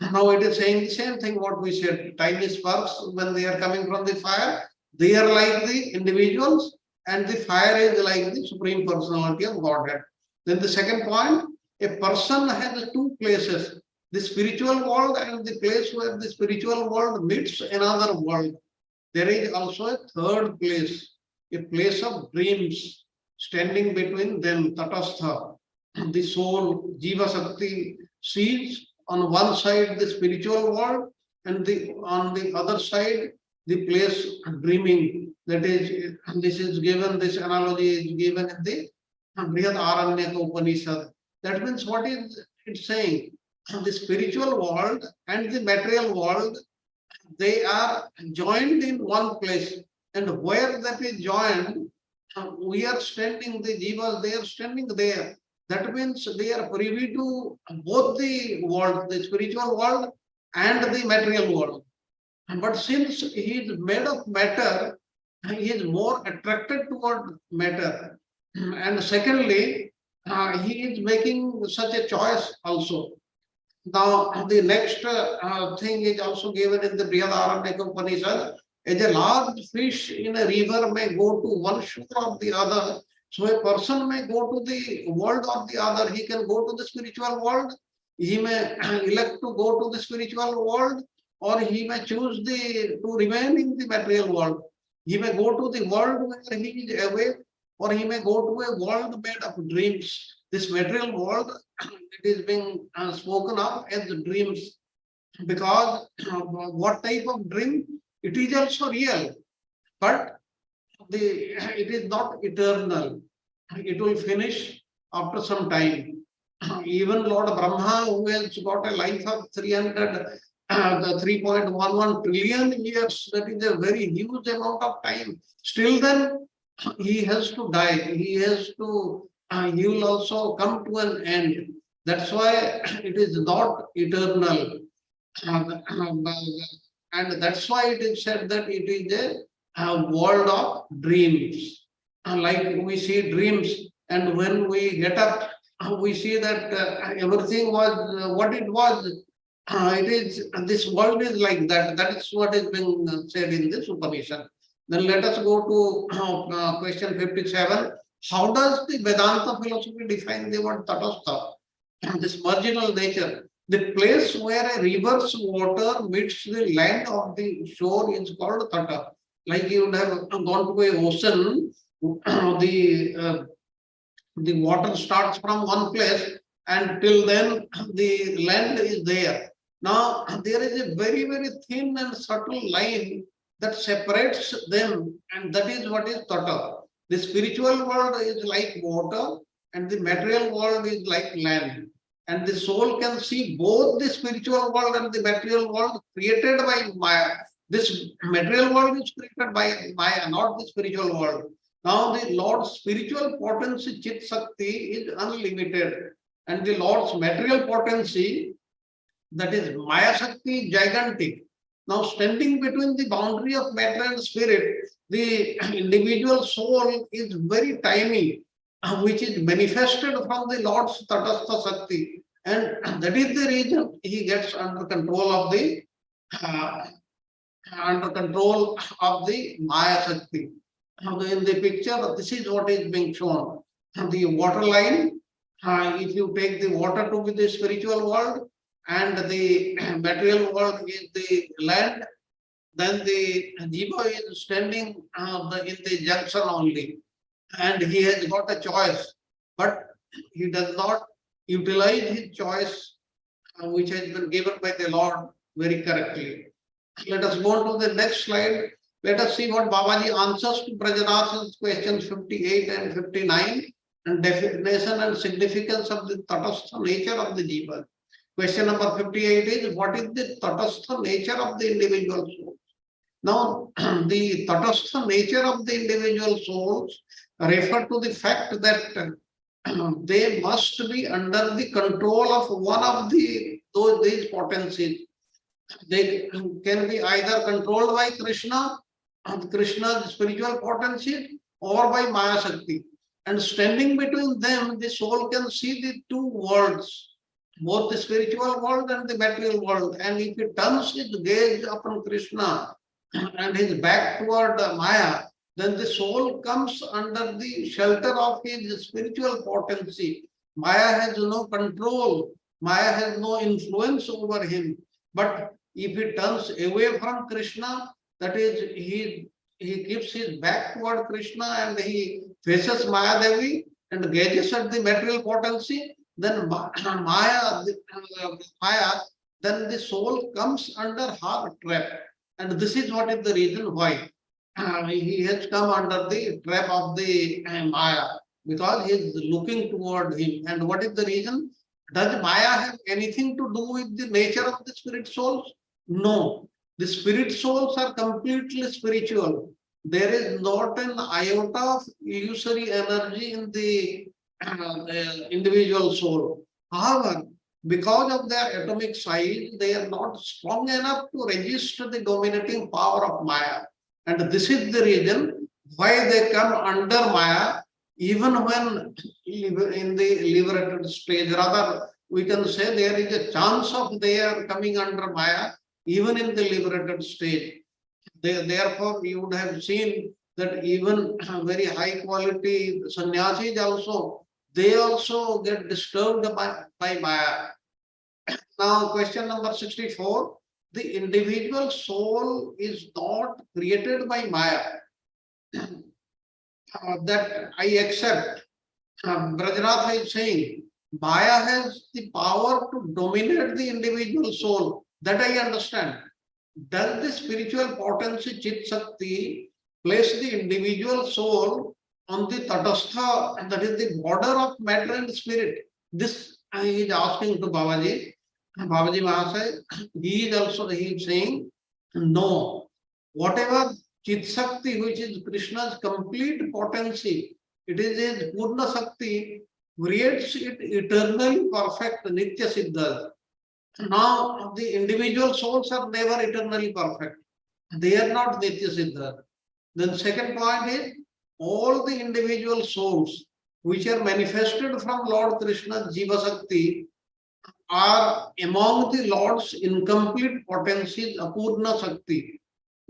Now it is saying the same thing what we said. Tiny sparks, when they are coming from the fire, they are like the individuals, and the fire is like the Supreme Personality of Godhead. Then the second point, a person has two places, the spiritual world and the place where the spiritual world meets another world. There is also a third place, a place of dreams standing between them, Tatastha. The soul, Jiva Sakti, sees on one side the spiritual world, and on the other side the place dreaming. That is, this is given, this analogy is given in the Brihadaranyaka Upanishad. That means what is it saying? The spiritual world and the material world they are joined in one place. And where that is joined, we are standing, the jivas, they are standing there. That means they are privy to both the world, the spiritual world and the material world. But since he is made of matter, he is more attracted toward matter. And secondly, he is making such a choice also. Now, the next thing is also given in the Brihadaranyaka Upanishad. As a large fish in a river may go to one shore or the other, so a person may go to the world or the other. He can go to the spiritual world. He may elect to go to the spiritual world, or he may choose to remain in the material world. He may go to the world where he is awake, or he may go to a world made of dreams. This material world, it is being spoken of as dreams, because what type of dream? It is also real, but it is not eternal. It will finish after some time. Even Lord Brahma, who has got a life of 3.11 trillion years, that is a very huge amount of time. Still then, he has to die. He will also come to an end. That's why it is not eternal. And that's why it is said that it is a world of dreams. Like we see dreams, and when we get up, we see that everything was what it was. It is this world is like that. That is what is being said in this Upanishad. Then let us go to question 57. How does the Vedanta philosophy define the word tatastha? This marginal nature. The place where a river's water meets the land of the shore is called tata. Like you would have gone to a ocean, the water starts from one place, and till then the land is there. Now there is a very, very thin and subtle line that separates them, and that is what is tata. The spiritual world is like water, and the material world is like land. And the soul can see both the spiritual world and the material world created by Maya. This material world is created by Maya, not the spiritual world. Now the Lord's spiritual potency, Chit Shakti, is unlimited. And the Lord's material potency, that is Maya Shakti, gigantic. Now standing between the boundary of matter and spirit, the individual soul is very tiny, which is manifested from the Lord's Tatastha Shakti. And that is the reason he gets under control of the Maya Shakti. In the picture, this is what is being shown. The water line, if you take the water to be the spiritual world, and the material world is the land, then the Jiva is standing in the junction only, and he has got a choice, but he does not utilize his choice, which has been given by the Lord very correctly. Let us go to the next slide. Let us see what Babaji answers to Brajanath's questions 58 and 59, and definition and significance of the tatastha nature of the Jiva. Question number 58 is, what is the tatastha nature of the individual soul? Now, the tatastha nature of the individual souls refer to the fact that they must be under the control of one of these potencies. They can be either controlled by Krishna's spiritual potency, or by Maya Shakti. And standing between them, the soul can see the two worlds, both the spiritual world and the material world. And if he turns his gaze upon Krishna and his back toward Maya, then the soul comes under the shelter of his spiritual potency. Maya has no control, Maya has no influence over him. But if he turns away from Krishna, that is, he keeps his back toward Krishna and he faces Maya Devi and gazes at the material potency, then Maya, then the soul comes under her trap. And this is what is the reason why he has come under the trap of the Maya, because he is looking toward him. And what is the reason? Does Maya have anything to do with the nature of the spirit souls? No. The spirit souls are completely spiritual. There is not an iota of illusory energy in the individual soul. However, because of their atomic size, they are not strong enough to resist the dominating power of Maya. And this is the reason why they come under Maya, even when in the liberated stage. Rather, we can say there is a chance of they are coming under Maya, even in the liberated stage. Therefore, you would have seen that even very high quality sannyasis also, they also get disturbed by Maya. Now, question number 64. The individual soul is not created by Maya. That I accept. Brajnath is saying, Maya has the power to dominate the individual soul. That I understand. Does the spiritual potency Chit Shakti place the individual soul on the Tatastha, and that is the border of matter and spirit? This he is asking to Babaji. Babaji Mahasaya, he is saying, no. Whatever Chit Shakti, which is Krishna's complete potency, it is his Purna Shakti, creates it eternally perfect, Nitya Siddha. Now, the individual souls are never eternally perfect. They are not Nitya Siddha. Then second point is, all the individual souls which are manifested from Lord Krishna's Jiva Shakti are among the Lord's incomplete potencies, Apurna Shakti.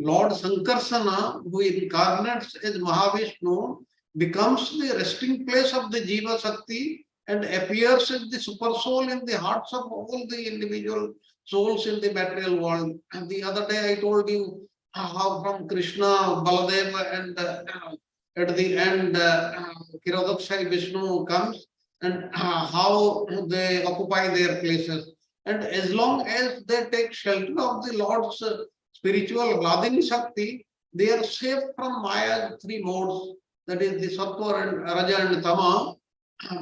Lord Sankarsana, who incarnates as Mahavishnu, becomes the resting place of the Jiva Shakti and appears as the super soul in the hearts of all the individual souls in the material world. And the other day I told you how from Krishna, Baladeva, and at the end, Kirodakshai Vishnu comes, and how they occupy their places. And as long as they take shelter of the Lord's spiritual Vladini Shakti, they are safe from Maya's three modes, that is the Sattva and Raja and Tama.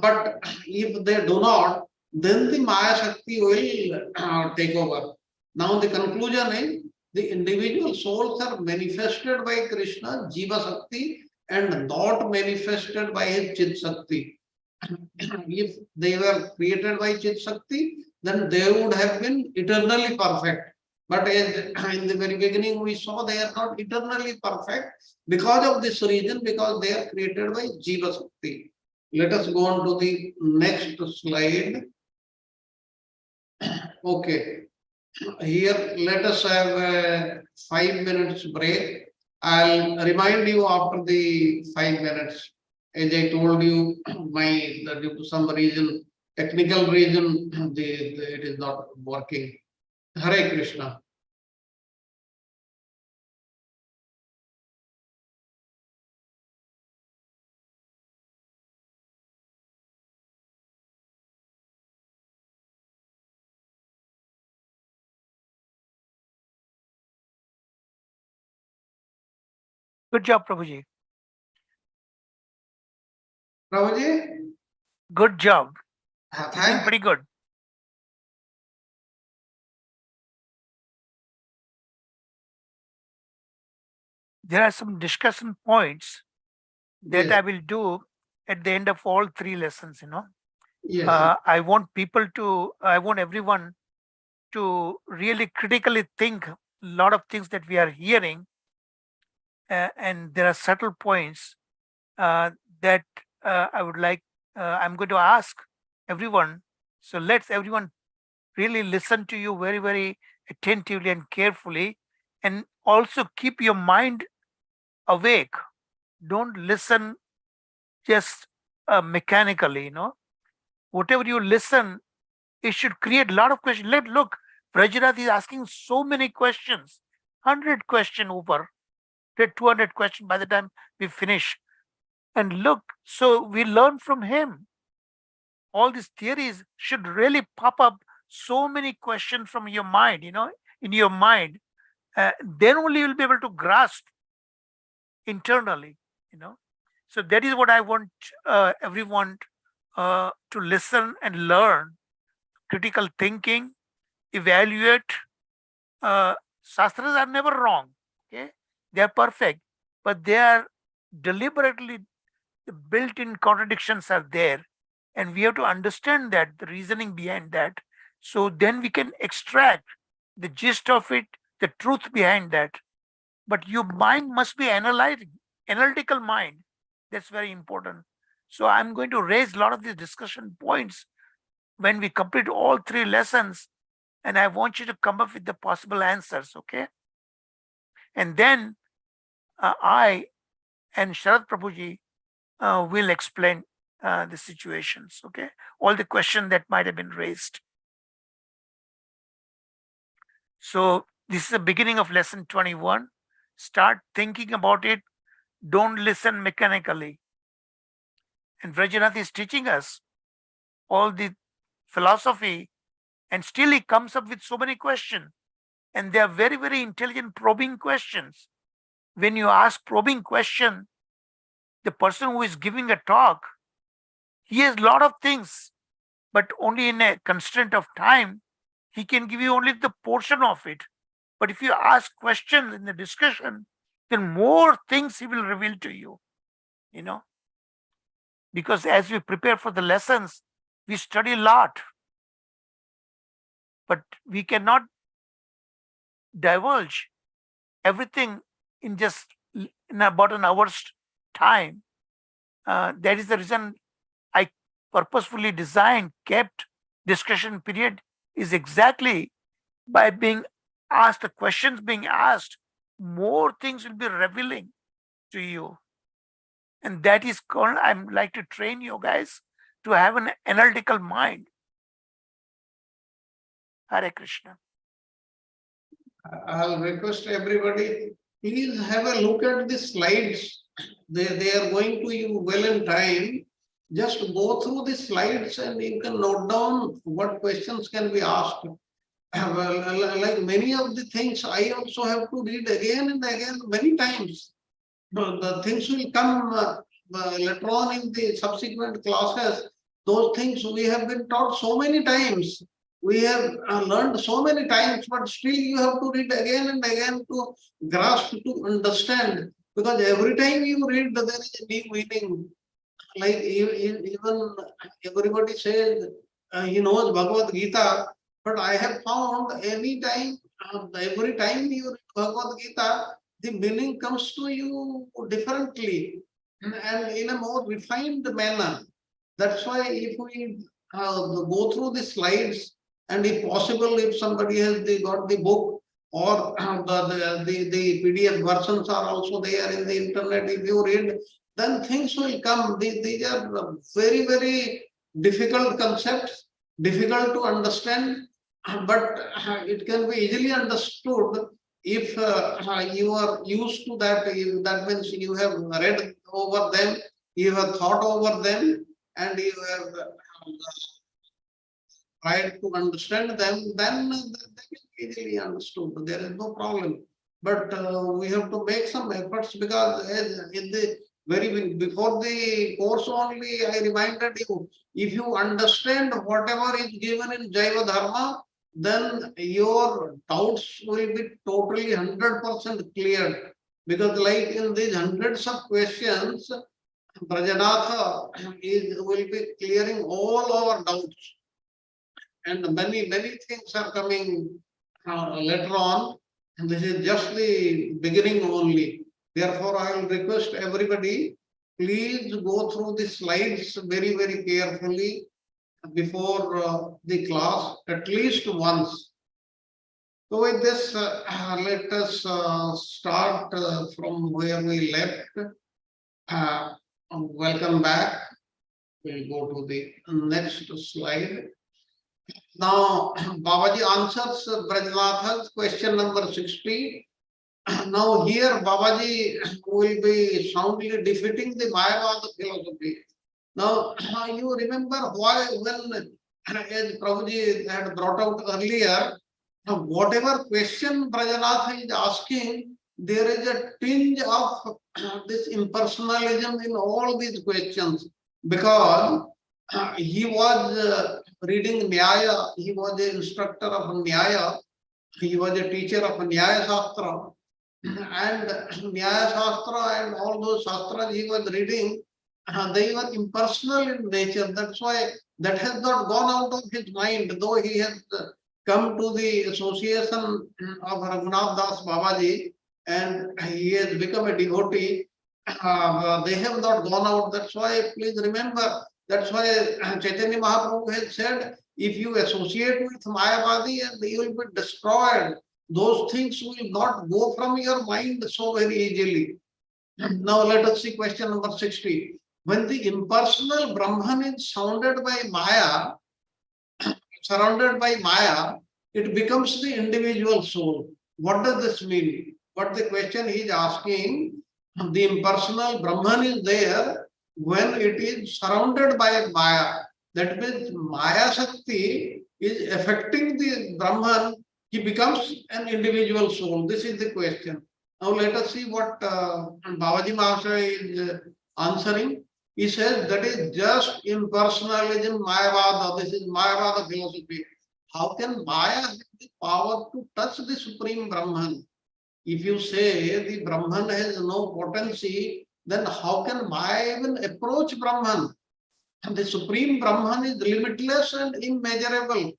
But if they do not, then the Maya Shakti will take over. Now the conclusion is, the individual souls are manifested by Krishna, Jiva Shakti, and not manifested by his Chit Shakti. If they were created by Chit Shakti, then they would have been eternally perfect. But as in the very beginning we saw, they are not eternally perfect because of this reason, because they are created by Jiva Shakti. Let us go on to the next slide. Okay. Here, let us have a 5 minutes break. I'll remind you after the 5 minutes. As I told you, due to some reason, technical reason, it is not working. Hare Krishna. Good job, Prabhuji. Prabhuji? Good job. Doing Thank pretty good. There are some discussion points that Yes. I will do at the end of all three lessons, Yes. I want everyone to really critically think a lot of things that we are hearing, and there are subtle points that I'm going to ask everyone. So let's everyone really listen to you very, very attentively and carefully, and also keep your mind awake. Don't listen just mechanically, whatever you listen, it should create a lot of questions. Look, Vrajrath is asking so many questions, 100 question over, 200 question by the time we finish. And look, so we learn from him. All these theories should really pop up so many questions from your mind, in your mind. Then only you'll be able to grasp internally, So that is what I want everyone to listen and learn. Critical thinking, evaluate, Shastras are never wrong. Okay, they are perfect, but they are deliberately, the built-in contradictions are there, and we have to understand that, the reasoning behind that, so then we can extract the gist of it, the truth behind that. But your mind must be analytical mind. That's very important. So I'm going to raise a lot of these discussion points when we complete all 3 lessons, and I want you to come up with the possible answers, okay? And then I and Sharad Prabhuji will explain the situations, okay? All the questions that might have been raised. So this is the beginning of lesson 21. Start thinking about it. Don't listen mechanically. And Vrajanath is teaching us all the philosophy, and still he comes up with so many questions. And they are very, very intelligent, probing questions. When you ask probing question, the person who is giving a talk, he has a lot of things, but only in a constraint of time, he can give you only the portion of it. But if you ask questions in the discussion, then more things he will reveal to you, you know. Because as we prepare for the lessons, we study a lot, but we cannot divulge everything in just in about an hour's time. That is the reason I purposefully designed, kept discussion period is exactly by being asked, the questions being asked, more things will be revealing to you. And that is called, I'm like to train you guys to have an analytical mind. Hare Krishna. I'll request everybody, please have a look at the slides. They are going to you well in time. Just go through the slides and you can note down what questions can be asked. Well, like many of the things, I also have to read again and again many times. The things will come later on in the subsequent classes. Those things we have been taught so many times. We have learned so many times, but still you have to read again and again to grasp, to understand. Because every time you read, there is a new meaning. Like even everybody says he knows Bhagavad Gita, but I have found every time you read Bhagavad Gita, the meaning comes to you differently and in a more refined manner. That's why if we go through the slides, and if possible, if somebody has got the book, or the PDF versions are also there in the internet, if you read, then things will come. These are very, very difficult concepts, difficult to understand, but it can be easily understood if you are used to that. That means you have read over them, you have thought over them, and you have tried to understand them, then they can be easily understood. There is no problem. But we have to make some efforts, because in the before the course only, I reminded you, if you understand whatever is given in Jaiva Dharma, then your doubts will be totally 100% cleared. Because like in these hundreds of questions, Brajanatha will be clearing all our doubts. And many, many things are coming later on. And this is just the beginning only. Therefore, I will request everybody, please go through the slides very, very carefully before the class, at least once. So with this, let us start from where we left. Welcome back. We'll go to the next slide. Now, Babaji answers Brajnath's question number 60. Now here Babaji will be soundly defeating the Mayavada philosophy. Now, you remember why, when, as Prabhuji had brought out earlier, whatever question Brajanath is asking, there is a tinge of this impersonalism in all these questions, because he was reading Nyaya, he was the instructor of Nyaya, He was a teacher of Nyaya Shastra, and Nyaya Shastra and all those Shastras he was reading, they were impersonal in nature. That's why that has not gone out of his mind, though he has come to the association of Raghunath Das Babaji and he has become a devotee. They have not gone out. That's why, please remember, that's why Chaitanya Mahaprabhu has said, if you associate with Mayavadi, and you will be destroyed. Those things will not go from your mind so very easily. Now let us see question number 60. When the impersonal Brahman is surrounded by Maya, it becomes the individual soul. What does this mean? What the question he is asking, the impersonal Brahman is there when it is surrounded by Maya. That means Maya Shakti is affecting the Brahman, he becomes an individual soul. This is the question. Now let us see what Babaji Mahasaya is answering. He says that is just impersonalism, Mayavada. This is Mayavada philosophy. How can Maya have the power to touch the Supreme Brahman? If you say the Brahman has no potency, then how can Maya even approach Brahman? And the Supreme Brahman is limitless and immeasurable.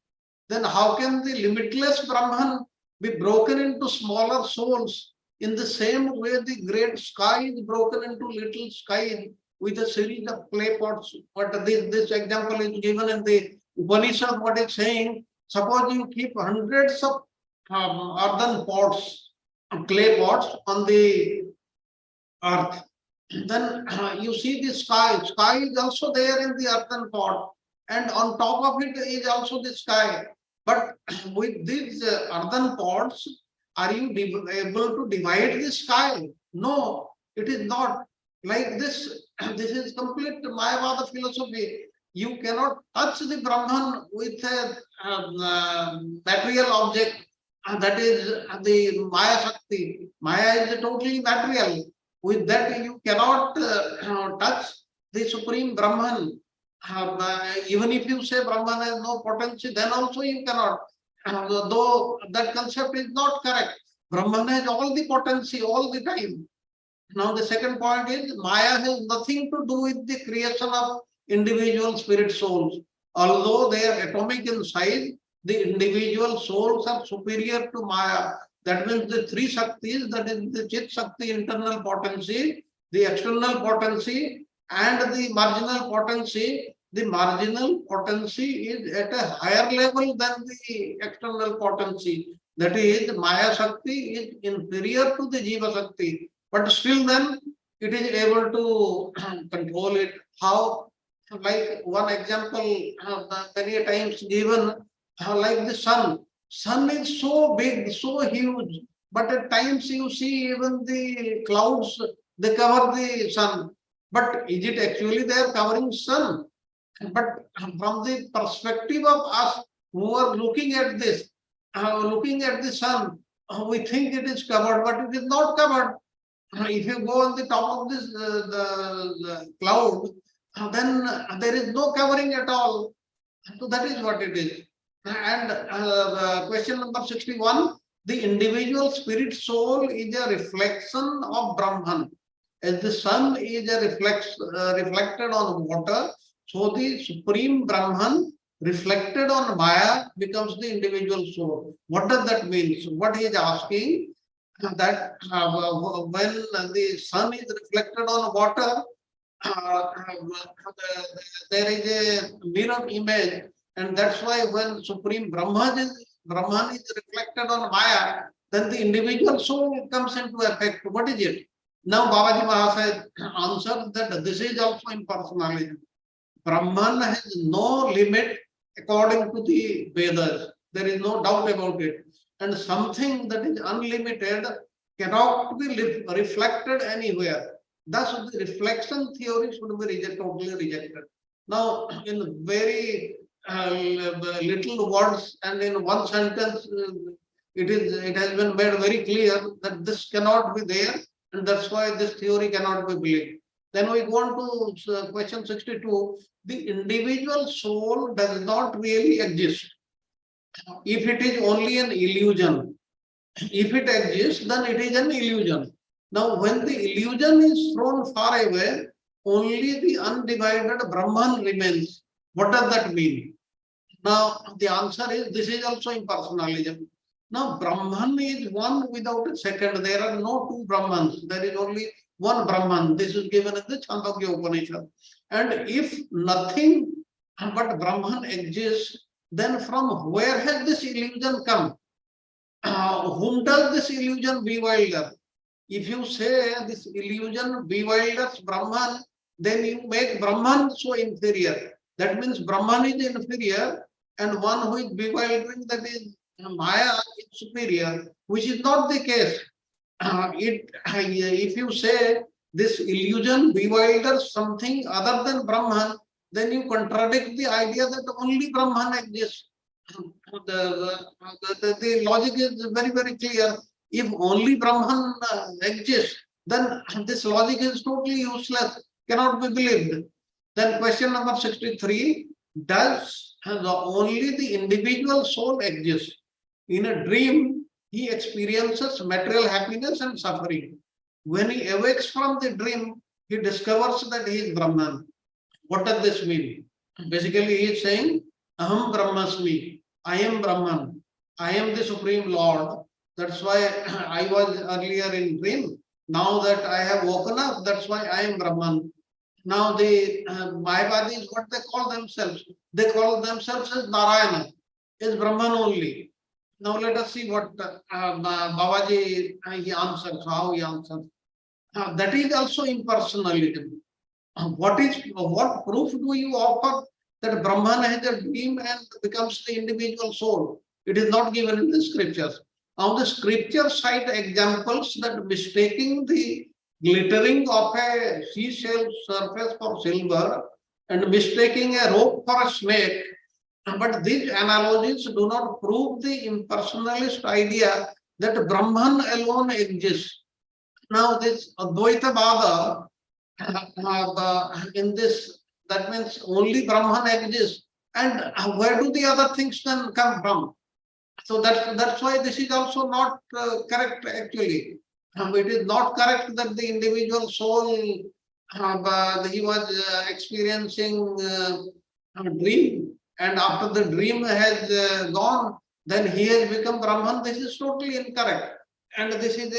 Then how can the limitless Brahman be broken into smaller souls? In the same way, the great sky is broken into little sky with a series of clay pots. But this example is given in the Upanishad. What it's saying, suppose you keep hundreds of earthen pots, clay pots on the earth. Then you see the sky. Sky is also there in the earthen pot, and on top of it is also the sky. But with these earthen pots, are you able to divide the sky? No, it is not like this. This is complete Mayavada philosophy. You cannot touch the Brahman with a material object. That is the Maya Shakti. Maya is totally material. With that, you cannot touch the Supreme Brahman. Even if you say Brahman has no potency, then also you cannot. Though that concept is not correct. Brahman has all the potency all the time. Now the second point is Maya has nothing to do with the creation of individual spirit souls. Although they are atomic in size, the individual souls are superior to Maya. That means the three Shaktis, that is the Chit Shakti internal potency, the external potency, and the marginal potency. The marginal potency is at a higher level than the external potency. That is, Maya Shakti is inferior to the Jiva Shakti. But still then, it is able to control it. How? Like one example, many times given, like the sun. Sun is so big, so huge, but at times you see even the clouds, they cover the sun. But is it actually they are covering sun? But from the perspective of us who are looking at this, looking at the sun, we think it is covered, but it is not covered. If you go on the top of this the cloud, then there is no covering at all. So that is what it is. And question number 61, the individual spirit soul is a reflection of Brahman. As the sun is a reflected on water, so the supreme Brahman reflected on Maya becomes the individual soul. What does that mean? So what he is asking, that when the sun is reflected on water, there is a mirror image, and that's why when Supreme Brahman is reflected on Maya, then the individual soul comes into effect. What is it? Now Babaji Mahasaya answered that this is also impersonalism. Brahman has no limit according to the Vedas. There is no doubt about it. And something that is unlimited cannot be reflected anywhere. Thus, the reflection theory should be totally rejected. Now, in very little words and in one sentence, it has been made very clear that this cannot be there, and that's why this theory cannot be believed. Then we go on to question 62. The individual soul does not really exist. if it is only an illusion. If it exists, then it is an illusion. Now, when the illusion is thrown far away, only the undivided Brahman remains. What does that mean? Now, the answer is this is also impersonalism. Now, Brahman is one without a second. There are no two Brahmans. There is only one Brahman. This is given in the Chandogya Upanishad. And if nothing but Brahman exists, then from where has this illusion come? Whom does this illusion bewilder? If you say this illusion bewilders Brahman, then you make Brahman so inferior. That means Brahman is inferior, and one who is bewildering, that is Maya, is superior, which is not the case. If you say this illusion bewilders something other than Brahman, then you contradict the idea that only Brahman exists. The logic is very, very clear. If only Brahman exists, then this logic is totally useless, cannot be believed. Then question number 63, does only the individual soul exist? In a dream, he experiences material happiness and suffering. When he awakes from the dream, he discovers that he is Brahman. What does this mean? Basically, he is saying, Aham Brahmasmi, I am Brahman, I am the Supreme Lord. That's why I was earlier in dream. Now that I have woken up, that's why I am Brahman. Now the Mayavadis, what they call themselves? They call themselves as Narayana, is Brahman only. Now let us see what Babaji he answers, how he answers. That is also impersonalism. What proof do you offer that Brahman has a dream and becomes the individual soul? It is not given in the scriptures. Now the scriptures cite examples that mistaking the glittering of a seashell surface for silver and mistaking a rope for a snake. But these analogies do not prove the impersonalist idea that Brahman alone exists. Now this Advaita Bhava, in this, that means only Brahman exists. And where do the other things then come from? So that's why this is also not correct actually. It is not correct that the individual soul, he was experiencing a dream, and after the dream has gone, then he has become Brahman. This is totally incorrect. And this is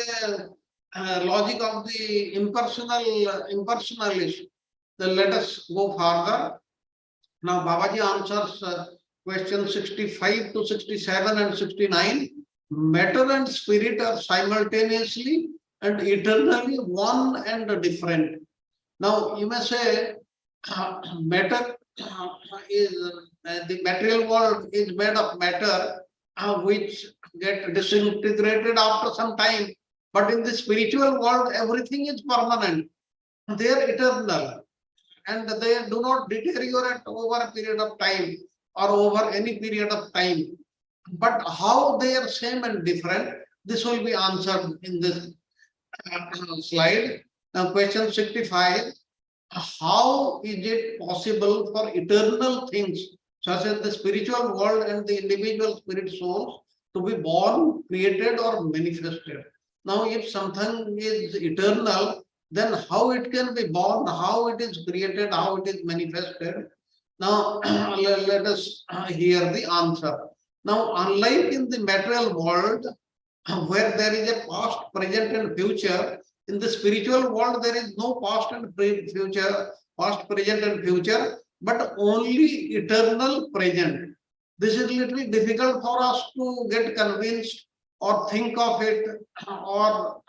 a logic of the impersonalist. Then let us go further. Now Babaji answers question 65 to 67 and 69. Matter and spirit are simultaneously and eternally one and different. Now you may say matter is the material world is made of matter which get disintegrated after some time. But in the spiritual world, everything is permanent. They are eternal and they do not deteriorate over a period of time or over any period of time. But how they are same and different, this will be answered in this slide. Now question 65, how is it possible for eternal things such as the spiritual world and the individual spirit souls to be born, created or manifested? Now if something is eternal, then how it can be born, how it is created, how it is manifested? Now let us hear the answer. Now unlike in the material world, where there is a past, present and future, in the spiritual world there is no past and future, past, present and future, but only eternal present. This is little difficult for us to get convinced or think of it or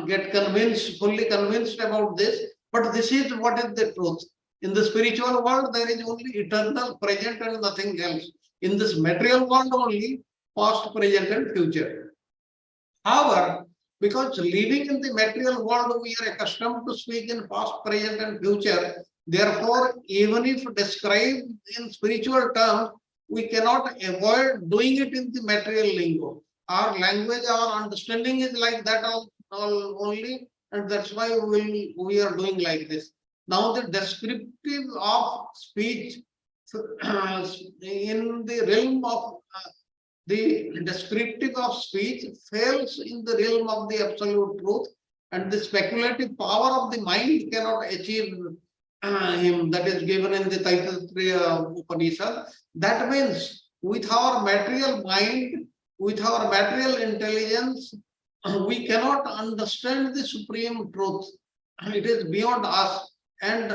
get convinced, fully convinced about this. But this is what is the truth. In the spiritual world, there is only eternal present and nothing else. In this material world only, past, present and future. However, because living in the material world, we are accustomed to speak in past, present and future. Therefore, even if described in spiritual terms, we cannot avoid doing it in the material lingo. Our language, our understanding is like that only, and that's why we are doing like this. Now, the descriptive of speech So, in the realm of the descriptive of speech fails in the realm of the absolute truth, and the speculative power of the mind cannot achieve him. That is given in the Taittiriya Upanishad. That means with our material mind, with our material intelligence, we cannot understand the supreme truth. It is beyond us. And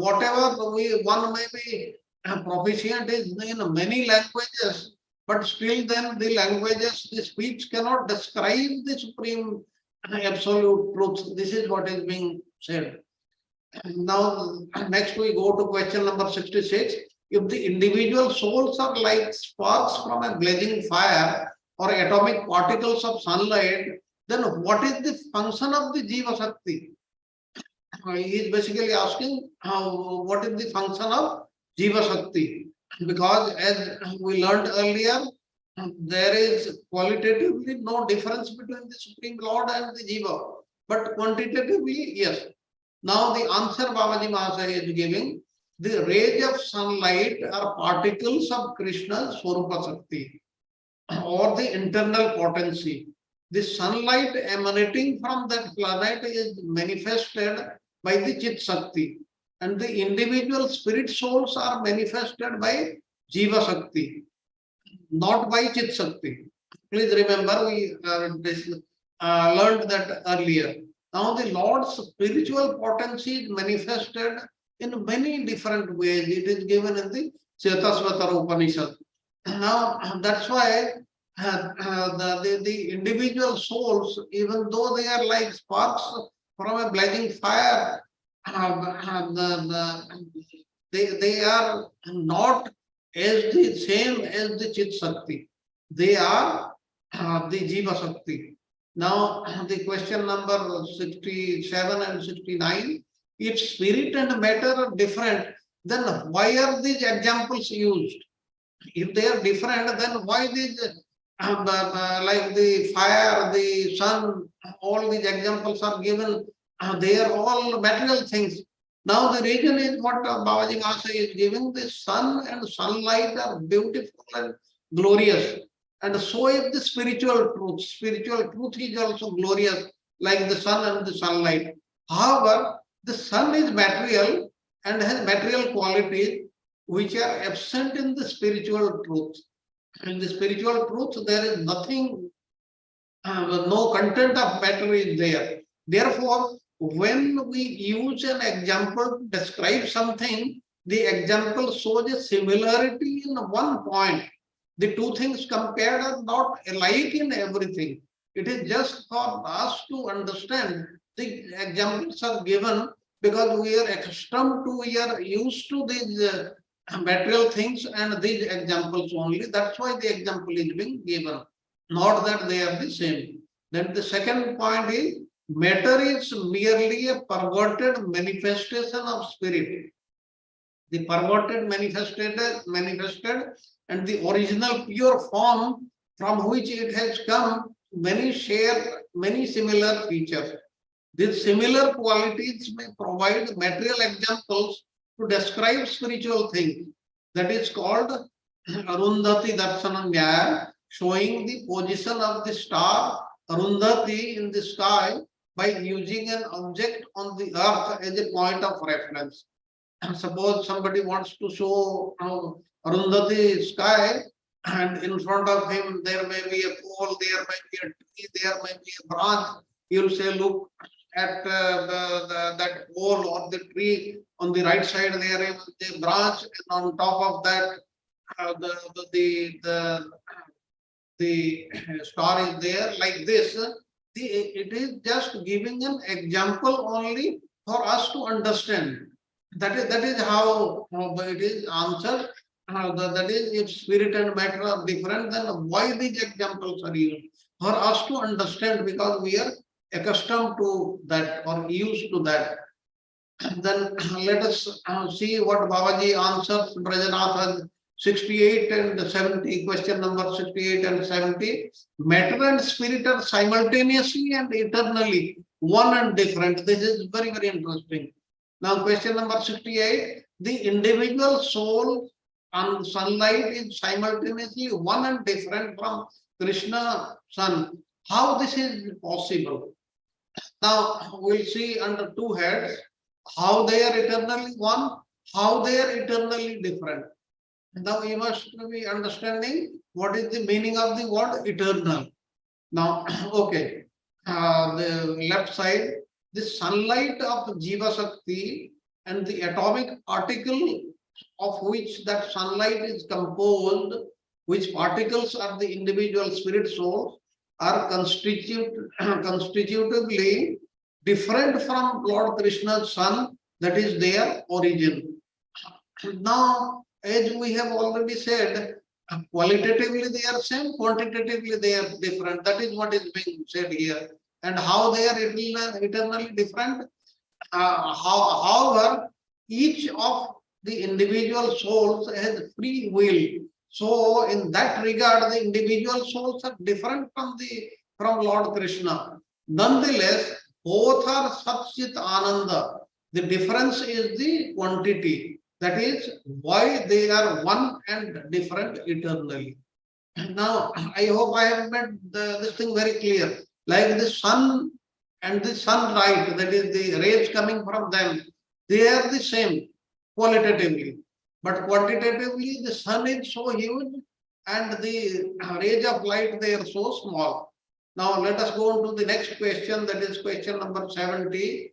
whatever one may be proficient in many languages, but still then the languages, the speech cannot describe the supreme absolute truth. This is what is being said. Now, next we go to question number 66. If the individual souls are like sparks from a blazing fire or atomic particles of sunlight, then what is the function of the Jiva Shakti? He is basically asking what is the function of Jiva Shakti? Because as we learned earlier, there is qualitatively no difference between the Supreme Lord and the Jiva, but quantitatively, yes. Now the answer Babaji Mahasaya is giving, the rays of sunlight are particles of Krishna's Swarupa Shakti or the internal potency. The sunlight emanating from that planet is manifested by the Chit Shakti, and the individual spirit souls are manifested by Jiva Shakti, not by Chit Shakti. Please remember, we learned that earlier. Now, the Lord's spiritual potency is manifested in many different ways. It is given in the Chetasvatara Upanishad. Now, that's why the individual souls, even though they are like sparks from a blazing fire, they are not as the same as the Chit Shakti. They are the Jiva Shakti. Now, the question number 67 and 69, if spirit and matter are different, then why are these examples used? If they are different, then why these, like the fire, the sun, all these examples are given, they are all material things. Now, the reason is what Babaji Mahasaya is giving, the sun and sunlight are beautiful and glorious. And so is the spiritual truth. Spiritual truth is also glorious, like the sun and the sunlight. However, the sun is material and has material qualities which are absent in the spiritual truth. In the spiritual truth, there is nothing, no content of matter is there. Therefore, when we use an example to describe something, the example shows a similarity in one point. The two things compared are not alike in everything. It is just for us to understand. The examples are given because we are accustomed to, we are used to these material things and these examples only. That's why the example is being given, not that they are the same. Then the second point is, matter is merely a perverted manifestation of spirit. The perverted manifested and the original pure form from which it has come, many share many similar features. These similar qualities may provide material examples to describe spiritual things. That is called Arundhati Darshananyaya, showing the position of the star Arundhati in the sky by using an object on the earth as a point of reference. Suppose somebody wants to show Arundhati sky, and in front of him there may be a pole, there may be a tree, there may be a branch. He will say, look at that pole or the tree. On the right side there is a branch, and on top of that the star is there, like this. It is just giving an example only for us to understand. That is how it is answered. That is, if spirit and matter are different, then why these examples are used? For us to understand, because we are accustomed to that or used to that. Then let us see what Babaji answers Brajanathan 68 and 70, question number 68 and 70. Matter and spirit are simultaneously and eternally one and different. This is very, very interesting. Now, question number 68. The individual soul and sunlight is simultaneously one and different from Krishna sun. How this is possible? Now we'll see under two heads how they are eternally one, how they are eternally different. Now you must be understanding what is the meaning of the word eternal. Now, okay, the left side, the sunlight of Jiva Shakti and the atomic particle of which that sunlight is composed, which particles are the individual spirit souls, are constitutively different from Lord Krishna's sun, that is their origin. Now, as we have already said, qualitatively they are same, quantitatively they are different. That is what is being said here. And how they are eternally different. However, each of the individual souls has free will. So, in that regard, the individual souls are different from Lord Krishna. Nonetheless, both are Satchit Ananda. The difference is the quantity. That is why they are one and different eternally. Now, I hope I have made this thing very clear. Like the sun and the sunlight, that is the rays coming from them, they are the same qualitatively. But quantitatively, the sun is so huge and the rays of light, they are so small. Now, let us go on to the next question, that is question number 70.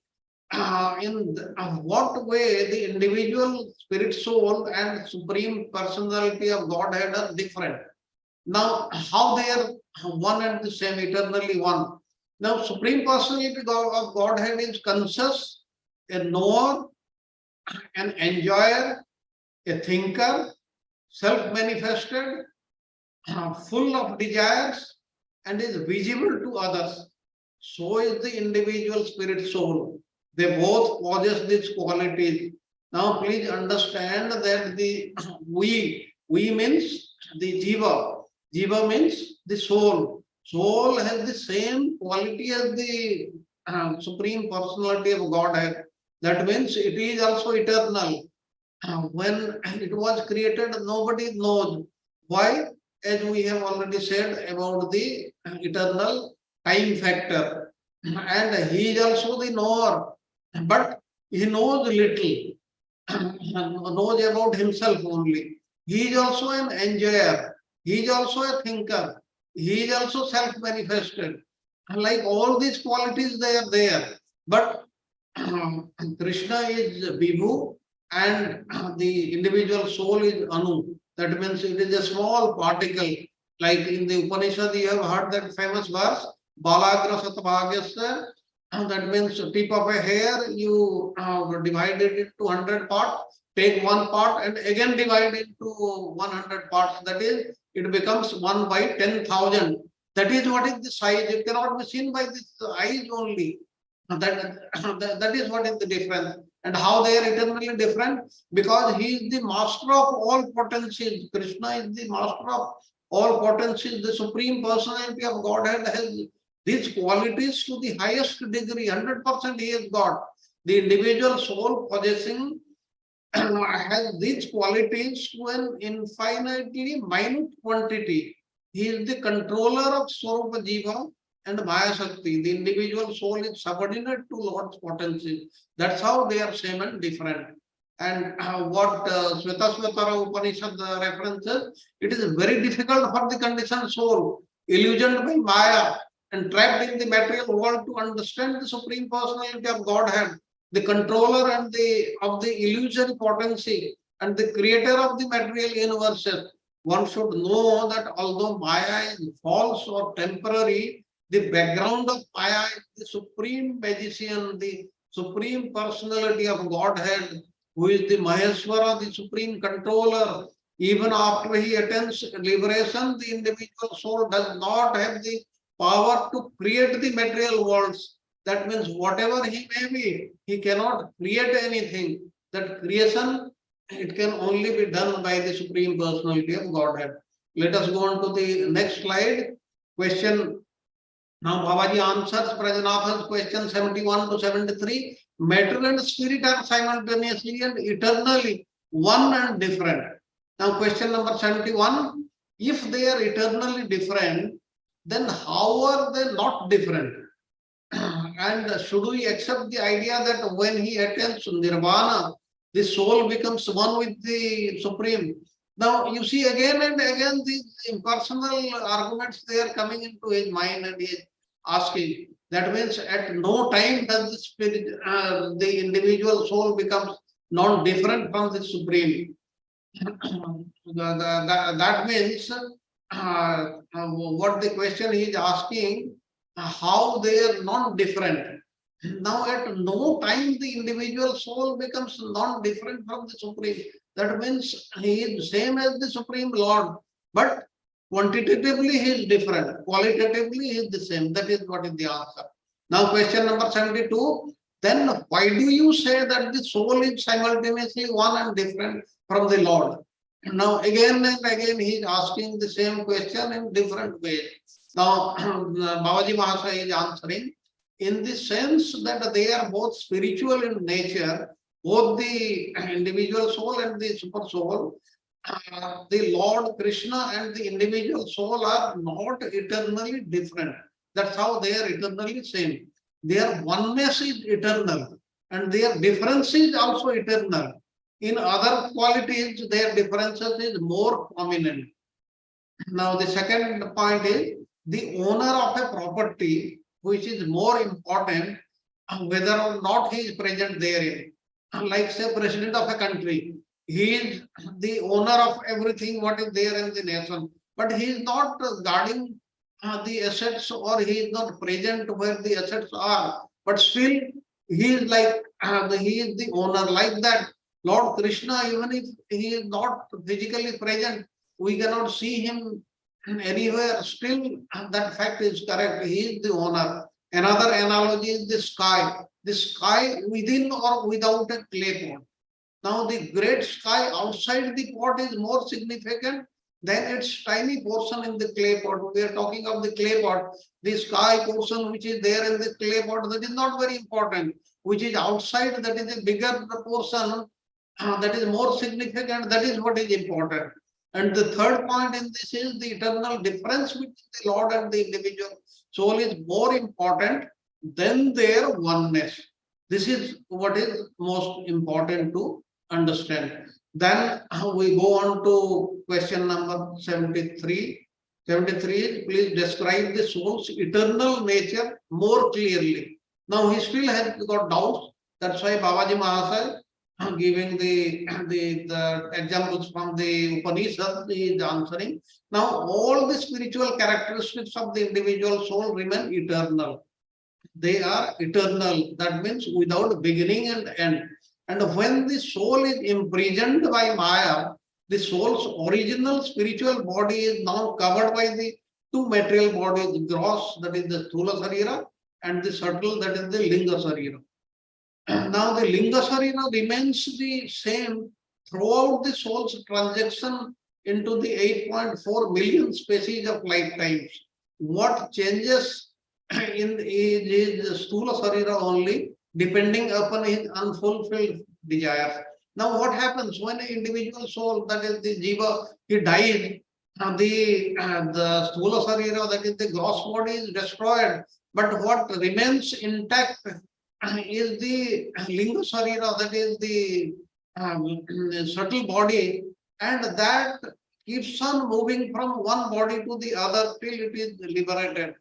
In what way the individual spirit soul and supreme personality of Godhead are different? Now, how they are one and the same, eternally one. Now, supreme personality of Godhead is conscious, a knower, an enjoyer, a thinker, self-manifested, full of desires, and is visible to others. So is the individual spirit soul. They both possess these qualities. Now, please understand that the we means the jiva. Jiva means the soul. Soul has the same quality as the supreme personality of Godhead. That means it is also eternal. When it was created, nobody knows. Why? As we have already said about the eternal time factor. And he is also the knower, but he knows little, knows about himself only. He is also an enjoyer. He is also a thinker. He is also self-manifested. Like all these qualities, they are there. But Krishna is Vibhu and the individual soul is Anu. That means it is a small particle. Like in the Upanishad, you have heard that famous verse, Balagra Satabhagyasya. That means tip of a hair, you divided it to 100 parts, take one part and again divide it to 100 parts. That is, it becomes 1 by 10,000. That is what is the size. It cannot be seen by the eyes only. That is what is the difference. And how they are eternally different? Because he is the master of all potencies. Krishna is the master of all potencies. The supreme personality of Godhead has these qualities to the highest degree. 100% he is God. The individual soul possessing has these qualities to an infinitely minute quantity. He is the controller of Swarupa Jiva and Maya Shakti. The individual soul is subordinate to Lord's potencies. That's how they are same and different. And what Svetasvatara Upanishad references, it is very difficult for the conditioned soul, illusioned by Maya and trapped in the material world, to understand the supreme personality of Godhead, the controller and of the illusory potency and the creator of the material universes. One should know that although Maya is false or temporary, the background of Maya is the supreme magician, the supreme personality of Godhead, who is the Maheshwara, the supreme controller. Even after he attains liberation, the individual soul does not have the power to create the material worlds. That means whatever he may be, he cannot create anything. That creation, it can only be done by the supreme personality of Godhead. Let us go on to the next slide. Question. Now Babaji answers Prajanath's question 71 to 73. Matter and spirit are simultaneously and eternally one and different. Now question number 71, if they are eternally different, then how are they not different? And should we accept the idea that when he attains nirvana, the soul becomes one with the Supreme? Now you see again and again these impersonal arguments, they are coming into his mind and he is asking. That means at no time does the spirit, the individual soul becomes non-different from the Supreme. That means what the question he is asking, how they are non-different. Now at no time the individual soul becomes non-different from the Supreme. That means he is same as the Supreme Lord, but quantitatively he is different, qualitatively he is the same. That is what is the answer. Now question number 72, then why do you say that the soul is simultaneously one and different from the Lord? Now again and again he is asking the same question in different ways. Now Babaji Mahasaya is answering in the sense that they are both spiritual in nature, both the individual soul and the super soul. The Lord Krishna and the individual soul are not eternally different. That's how they are eternally same. Their oneness is eternal and their difference is also eternal. In other qualities, their differences is more prominent. Now, the second point is the owner of a property, which is more important, whether or not he is present therein. Like say president of a country, he is the owner of everything what is there in the nation, but he is not guarding the assets, or he is not present where the assets are, but still he is like he is the owner. Like that, Lord Krishna, even if he is not physically present, we cannot see him anywhere, still that fact is correct. He is the owner. Another analogy is the sky. The sky within or without a clay pot. Now the great sky outside the pot is more significant than its tiny portion in the clay pot. We are talking of the clay pot. The sky portion which is there in the clay pot, that is not very important. Which is outside, that is a bigger portion, that is more significant, that is what is important. And the third point in this is the eternal difference between the Lord and the individual soul is more important than their oneness. This is what is most important to understand. Then we go on to question number 73. 73 is, please describe the soul's eternal nature more clearly. Now he still has got doubts. That's why Babaji Mahasaya giving the examples from the Upanishad, he is answering. Now all the spiritual characteristics of the individual soul remain eternal. They are eternal. That means without beginning and end. And when the soul is imprisoned by Maya, the soul's original spiritual body is now covered by the two material bodies, gross, that is the Sthula Sarira, and the subtle, that is the Linga Sarira. Now the Linga Sarira remains the same throughout the soul's transaction into the 8.4 million species of lifetimes. What changes in his Sthula Sarira only, depending upon his unfulfilled desires. Now what happens when an individual soul, that is the Jiva, he dies, the Sthula Sarira, that is the gross body, is destroyed, but what remains intact is the Linga Sarira, that is the subtle body, and that keeps on moving from one body to the other till it is liberated.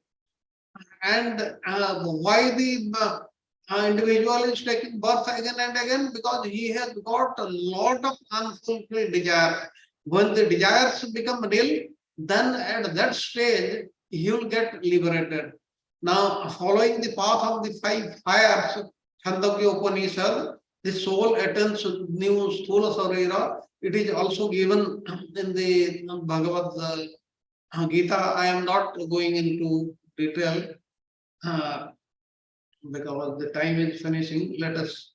And why the individual is taking birth again and again? Because he has got a lot of unfulfilled desires. When the desires become real, then at that stage, he will get liberated. Now, following the path of the 5 fires, Chandogya Upanishad, the soul attains new Sthula Sarira. It is also given in the Bhagavad Gita. I am not going into detail because the time is finishing. Let us.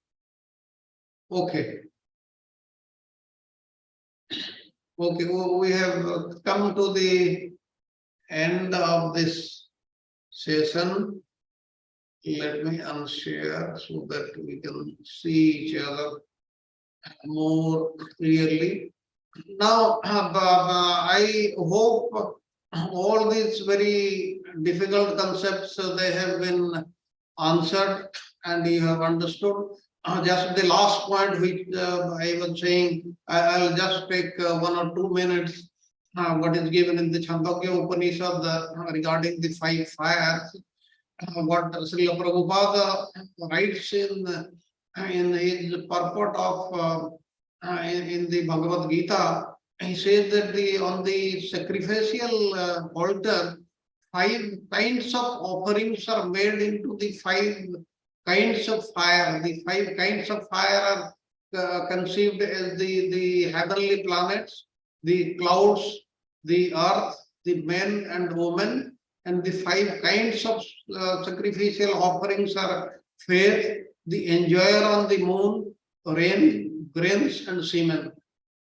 Okay. Okay, we have come to the end of this session. Let me unshare so that we can see each other more clearly. Now, I hope all these very difficult concepts they have been answered and you have understood. Just the last point which I was saying, I'll just take 1 or 2 minutes. What is given in the Chandogya Upanishad regarding the 5 fires. What Srila Prabhupada writes in his purport of in the Bhagavad Gita, he says that on the sacrificial altar, 5 kinds of offerings are made into the 5 kinds of fire. The 5 kinds of fire are conceived as the heavenly planets, the clouds, the earth, the men and women, and the 5 kinds of sacrificial offerings are faith, the enjoyer on the moon, rain, grains, and semen.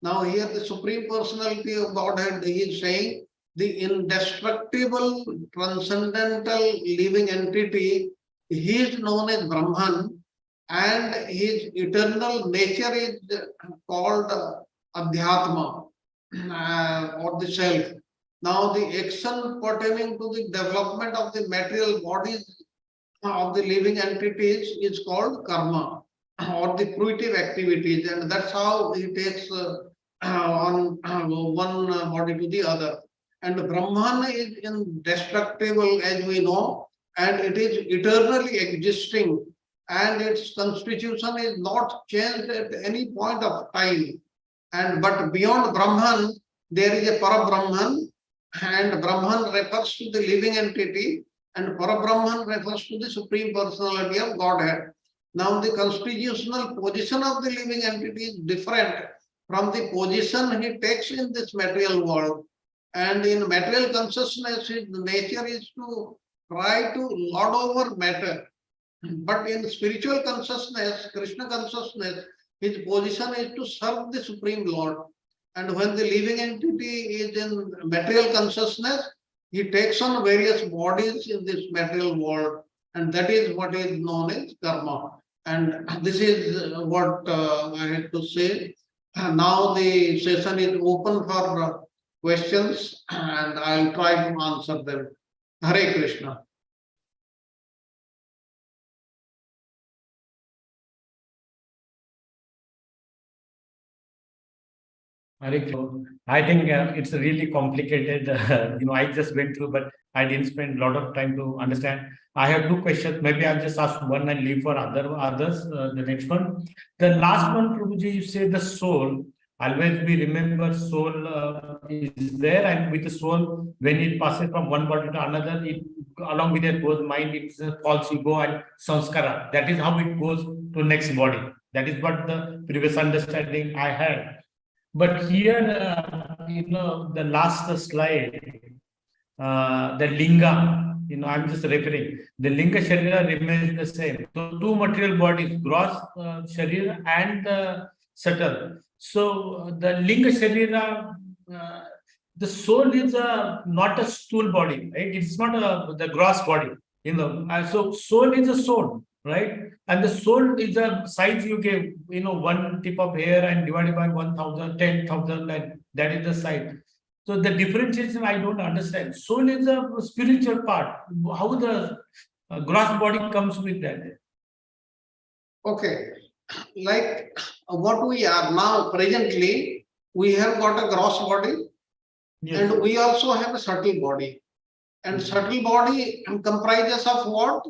Now here the Supreme Personality of Godhead is saying the indestructible, transcendental living entity, he is known as Brahman, and his eternal nature is called Adhyatma, or the self. Now the action pertaining to the development of the material bodies of the living entities is called karma, or the fruitive activities, and that's how he takes on one body to the other. And Brahman is indestructible, as we know, and it is eternally existing, and its constitution is not changed at any point of time. And but beyond Brahman, there is a Parabrahman, and Brahman refers to the living entity, and Parabrahman refers to the Supreme Personality of Godhead. Now, the constitutional position of the living entity is different from the position he takes in this material world. And in material consciousness, his nature is to try to lord over matter. But in spiritual consciousness, Krishna consciousness, his position is to serve the Supreme Lord. And when the living entity is in material consciousness, he takes on various bodies in this material world. And that is what is known as karma. And this is what I had to say. And now the session is open for questions, and I'll try to answer them. Hare Krishna. I think it's really complicated. I just went through, but I didn't spend a lot of time to understand. I have 2 questions. Maybe I'll just ask one and leave for others. The next one, the last one, Prabhuji, you say the soul. Always we remember soul is there, and with the soul, when it passes from one body to another, it along with it goes mind, it's a false ego and sanskara. That is how it goes to next body. That is what the previous understanding I had. But here, the last slide, the linga, I'm just referring, the linga sharira remains the same. So 2 material bodies, gross sharira and subtle. So the linga sharira, the soul is not a stool body, right? It's not the gross body, So soul is a soul, right? And the soul is a size you gave, 1 tip of hair and divided by 1,000, 10,000, and that is the size. So the differentiation I don't understand. Soul is a spiritual part. How the gross body comes with that? Okay, like what we are now presently, we have got a gross body, yes, and we also have a subtle body. And subtle body comprises of what?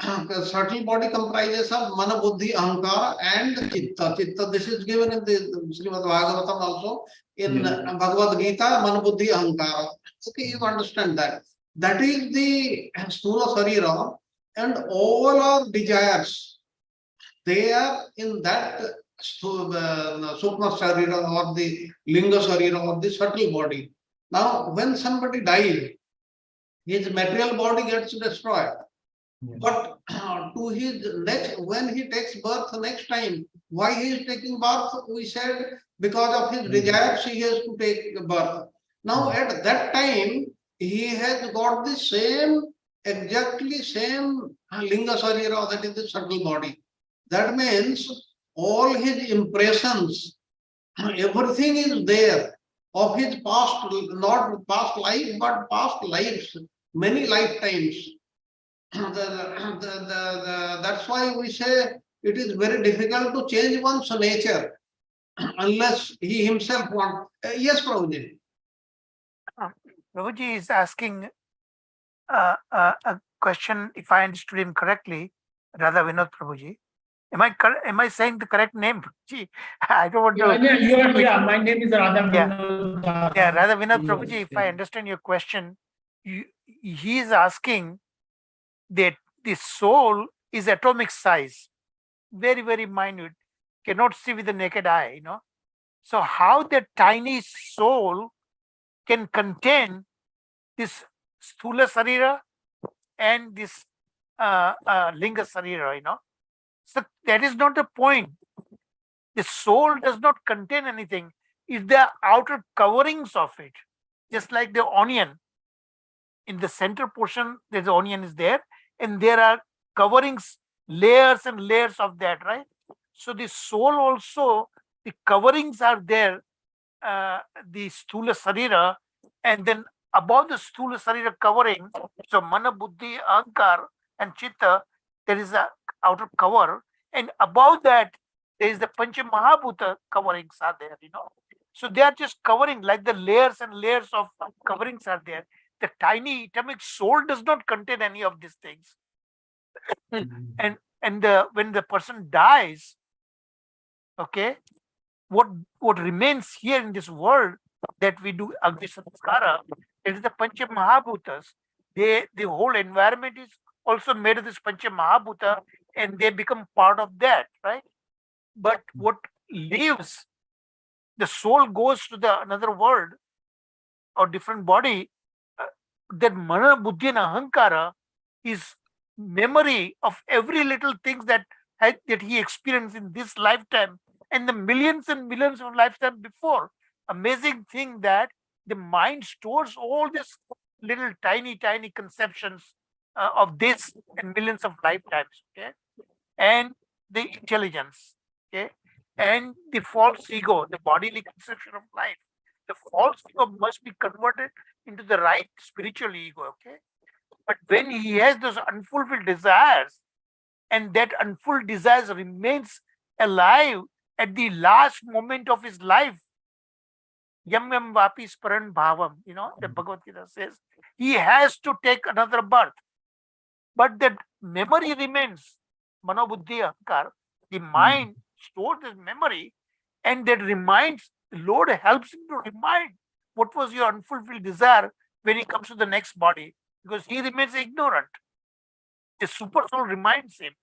The subtle body comprises of mana, buddhi, ahankara, and chitta. Chitta, this is given in the Srimad Bhagavatam also. In Bhagavad Gita, mana, buddhi, ahankara. Okay, you understand that. That is the stula sarira, and all our desires, they are in that sukma sarira, or the linga sarira, or the subtle body. Now, when somebody dies, his material body gets destroyed. But to his next, when he takes birth next time, why he is taking birth? We said because of his desires he has to take birth. Now at that time he has got the same, exactly same linga sarira, that is the subtle body. That means all his impressions everything is there of his past, not past life, but past lives, many lifetimes. That's why we say it is very difficult to change one's nature unless he himself wants. Yes, Prabhuji. Prabhuji is asking a question, if I understood him correctly, Radha Vinod Prabhuji. Am I saying the correct name? Prabhuji? I don't want to. My name is Radha Yeah. Vinod. Yeah, Radha Vinod Yes, Prabhuji, if yeah. I understand your question, he is asking that the soul is atomic size, very, very minute, cannot see with the naked eye, you know. So how that tiny soul can contain this sthula sarira and this linga sarira, you know. So that is not the point. The soul does not contain anything. It's the outer coverings of it, just like the onion. In the center portion, there's the onion is there, and there are coverings, layers and layers of that, right? So the soul also, the coverings are there, the sthula sarira, and then above the sthula sarira covering, so mana, buddhi, ahankar, and chitta, there is a outer cover, and above that there is the pancha mahabhuta coverings are there, you know. So they are just covering, like the layers and layers of coverings are there. The tiny atomic soul does not contain any of these things. And when the person dies, okay, what remains here in this world that we do Agni Sanskara, it is the Pancha Mahabhutas. The whole environment is also made of this Pancha Mahabhuta, and they become part of that, right? But what leaves, the soul goes to the another world or different body. That mana, buddhi, and ahankara is memory of every little things that he experienced in this lifetime and the millions and millions of lifetime before. Amazing thing that the mind stores all these little tiny conceptions of this and millions of lifetimes, okay, and the intelligence, okay, and the false ego, the bodily conception of life. The false ego must be converted into the right spiritual ego, okay. But when he has those unfulfilled desires, and that unfulfilled desires remains alive at the last moment of his life, yam yam vapi sparan bhavam, you know, the Bhagavad Gita says, he has to take another birth. But that memory remains, manobuddhi ahankar, the mind stores this memory, and that reminds, the Lord helps him to remind what was your unfulfilled desire when he comes to the next body, because he remains ignorant. The super soul reminds him,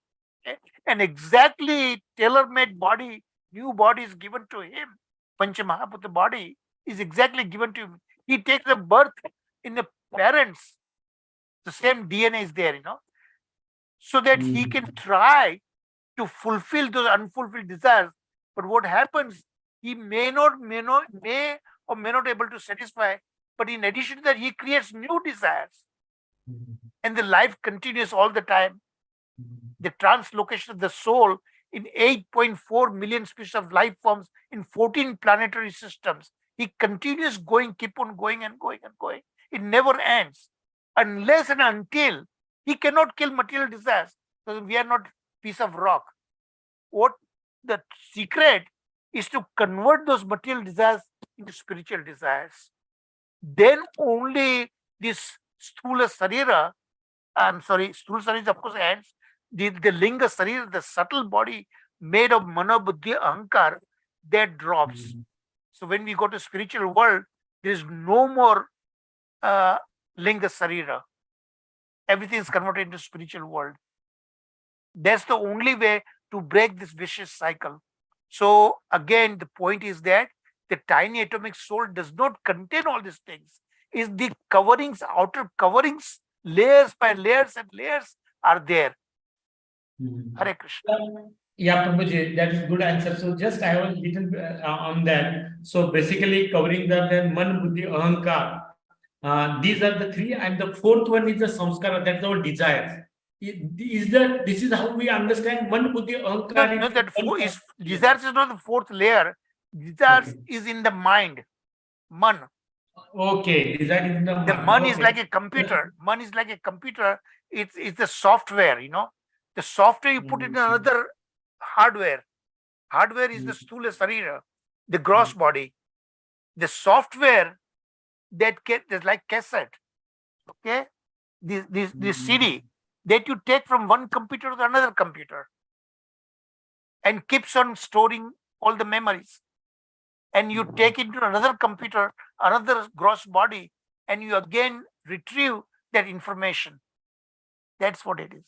okay? And exactly tailor-made body, new body is given to him. Pancha Mahabhuta body is exactly given to him. He takes a birth in the parents. The same DNA is there, you know, so that he can try to fulfill those unfulfilled desires. But what happens, he may or may not able to satisfy. But in addition to that, he creates new desires, and the life continues all the time. The translocation of the soul in 8.4 million species of life forms in 14 planetary systems. He continues going, keep on going and going and going. It never ends unless and until he cannot kill material desires, because we are not piece of rock. What the secret is to convert those material desires into spiritual desires. Then only this sthula sarira, sthula sarira of course ends, the linga sarira, the subtle body made of mana, buddhi, ahankar, that drops. So when we go to spiritual world, there is no more linga sarira. Everything is converted into spiritual world. That's the only way to break this vicious cycle. So again, the point is that the tiny atomic soul does not contain all these things. Is the coverings, outer coverings, layers by layers and layers are there. Hare Krishna. Yeah, Prabhuji, that is good answer. So just I have a little on that. So basically covering the man, buddhi, ahankar. These are the three, and the fourth one is the samskara. That's our desires. This is how we understand man, buddhi, ahankar? No, that desires is not the fourth layer. Desires Okay. is in the mind, man. Okay, desire is in the The mind. man is Okay. like a computer. Man is like a computer. It's the software, The software you put in another hardware. Hardware is the sthula sarira, the gross body. The software that is like cassette. Okay, this CD that you take from one computer to another computer and keeps on storing all the memories. And you take it to another computer, another gross body, and you again retrieve that information. That's what it is.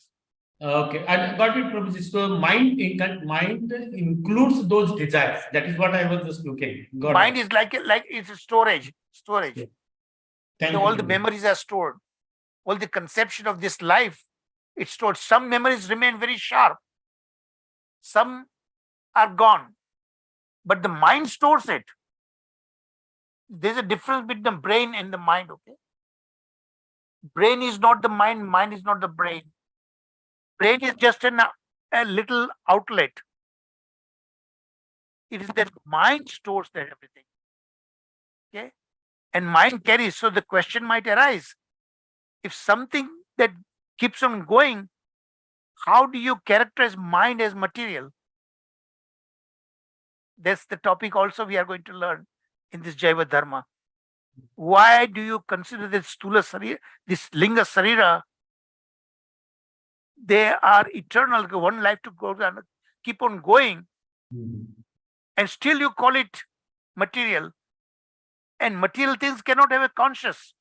Okay, I got it, Prabhuji. So mind includes those desires. That is what I was just looking. Got Mind it. is like it's a storage. Yeah. Thank So you, all the Prabhuji. memories are stored. All the conception of this life, it's stored. Some memories remain very sharp. Some are gone, but the mind stores it. There's a difference between the brain and the mind. Okay, brain is not the mind. Mind is not the brain. Brain is just a little outlet. It is that mind stores that everything. Okay, and mind carries. So the question might arise: if something that keeps on going, how do you characterize mind as material? That's the topic also we are going to learn in this Jaiva Dharma. Why do you consider this Stula Sarira, this Linga Sarira, they are eternal, one life to go and keep on going, and still you call it material? And material things cannot have a consciousness,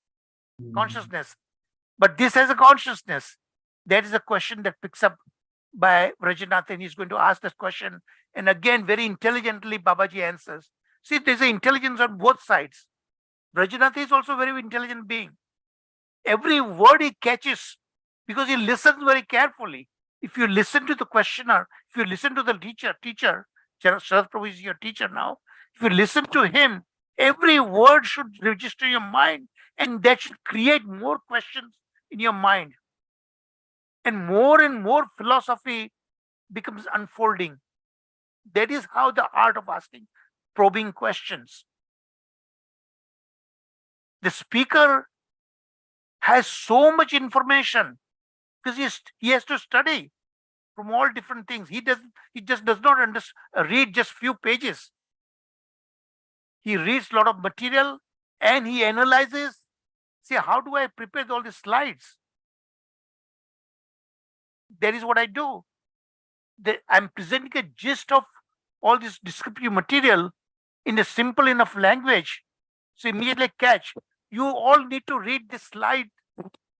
but this has a consciousness. That is a question that picks up by Rajanath, and he's going to ask this question. And again, very intelligently, Babaji answers. See, there's an intelligence on both sides. Rajanath is also a very intelligent being. Every word he catches because he listens very carefully. If you listen to the questioner, if you listen to the teacher, Sharad Prabhu is your teacher now. If you listen to him, every word should register in your mind, and that should create more questions in your mind. And more philosophy becomes unfolding. That is how the art of asking probing questions. The speaker has so much information because he has to study from all different things. He just does not read just few pages. He reads a lot of material and he analyzes. See, how do I prepare all these slides? That is what I do. I'm presenting a gist of all this descriptive material in a simple enough language. So immediately catch. You all need to read this slide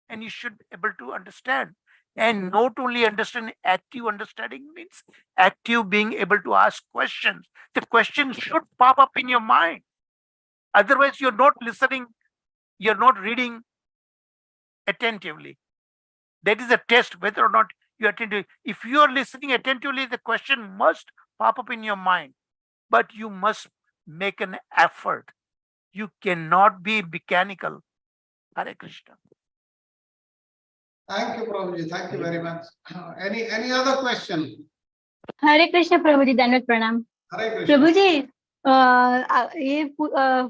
and you should be able to understand. And not only understand, active understanding means active being able to ask questions. The questions should pop up in your mind. Otherwise, you're not listening, you're not reading attentively. That is a test whether or not you attentive. If you are listening attentively, the question must pop up in your mind. But you must make an effort. You cannot be mechanical. Hare Krishna. Thank you, Prabhuji. Thank you very much. Any other question? हरे कृष्ण प्रभु जी, दंडवत प्रणाम। Hare Krishna. प्रभु जी, ये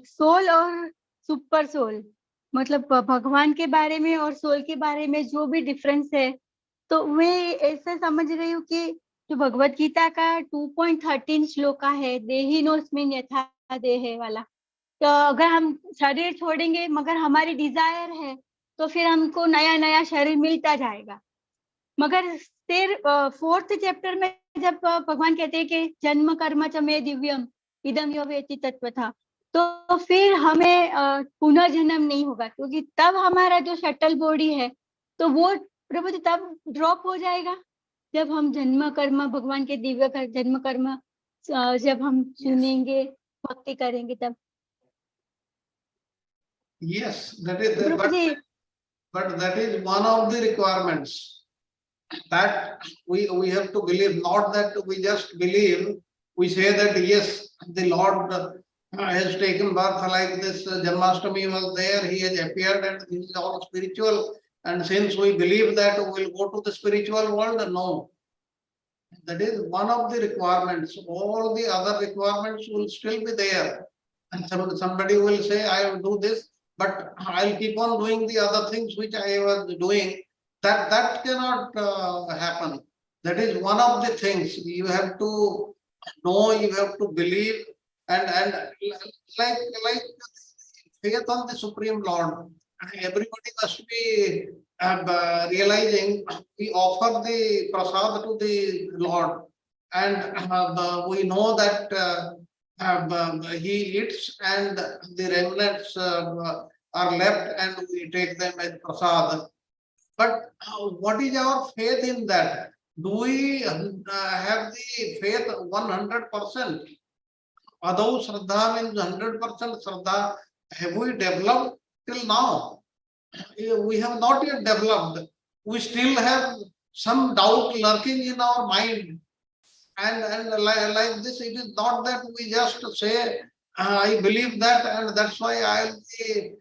soul और super soul, मतलब भगवान के बारे में और सोल के बारे में जो भी डिफरेंस है, तो मैं ऐसे समझ रही हूँ कि जो भगवत गीता का 2.13 श्लोका है, देहिनोऽस्मिन् यथा देहे वाला, तो अगर हम शरीर छोड़ेंगे मगर हमारी डिजायर है तो फिर हमको नया नया शरीर मिलता जाएगा। मगर फिर 4th चैप्टर में जब भगवान कहते हैं कि जन्म कर्म च मे दिव्यम इदम यो वेति तत्वथा, तो फिर हमें पुनर्जन्म नहीं होगा, क्योंकि तब हमारा जो शटल बॉडी है तो वो प्रभु जी तब ड्रॉप हो जाएगा जब हम जन्म कर्म, भगवान के दिव्य जन्म कर्म जब हम सुनेंगे, भक्ति करेंगे तब। Yes, that is the, Prabhu ji, but that is one of the requirements that we have to believe, not that we just believe. We say that yes, the Lord has taken birth like this. Janmashtami was there, he has appeared, and this is all spiritual. And since we believe that we will go to the spiritual world, no. That is one of the requirements. All the other requirements will still be there. And somebody will say, I will do this, but I'll keep on doing the other things which I was doing. That cannot happen. That is one of the things you have to know, you have to believe, and like faith on the Supreme Lord. Everybody must be realizing we offer the prasad to the Lord, and we know that he eats and the remnants are left, and we take them as prasad. But what is our faith in that? Do we have the faith 100%? Adau Shraddha means 100% Shraddha. Have we developed till now? We have not yet developed. We still have some doubt lurking in our mind. And like this, it is not that we just say, I believe that, and that's why I'll be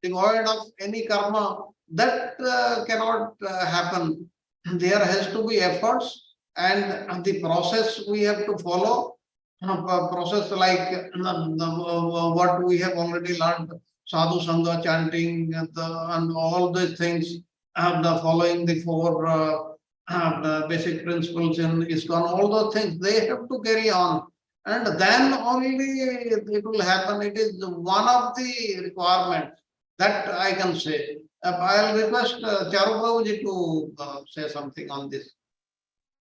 devoid of any karma. That cannot happen. There has to be efforts, and the process we have to follow. Process like what we have already learned, sadhu sangha, chanting, and all these things, the following the four the basic principles in ISKCON, all those things, they have to carry on. And then only it will happen. It is one of the requirements that I can say. I'll request Charubabuji to say something on this.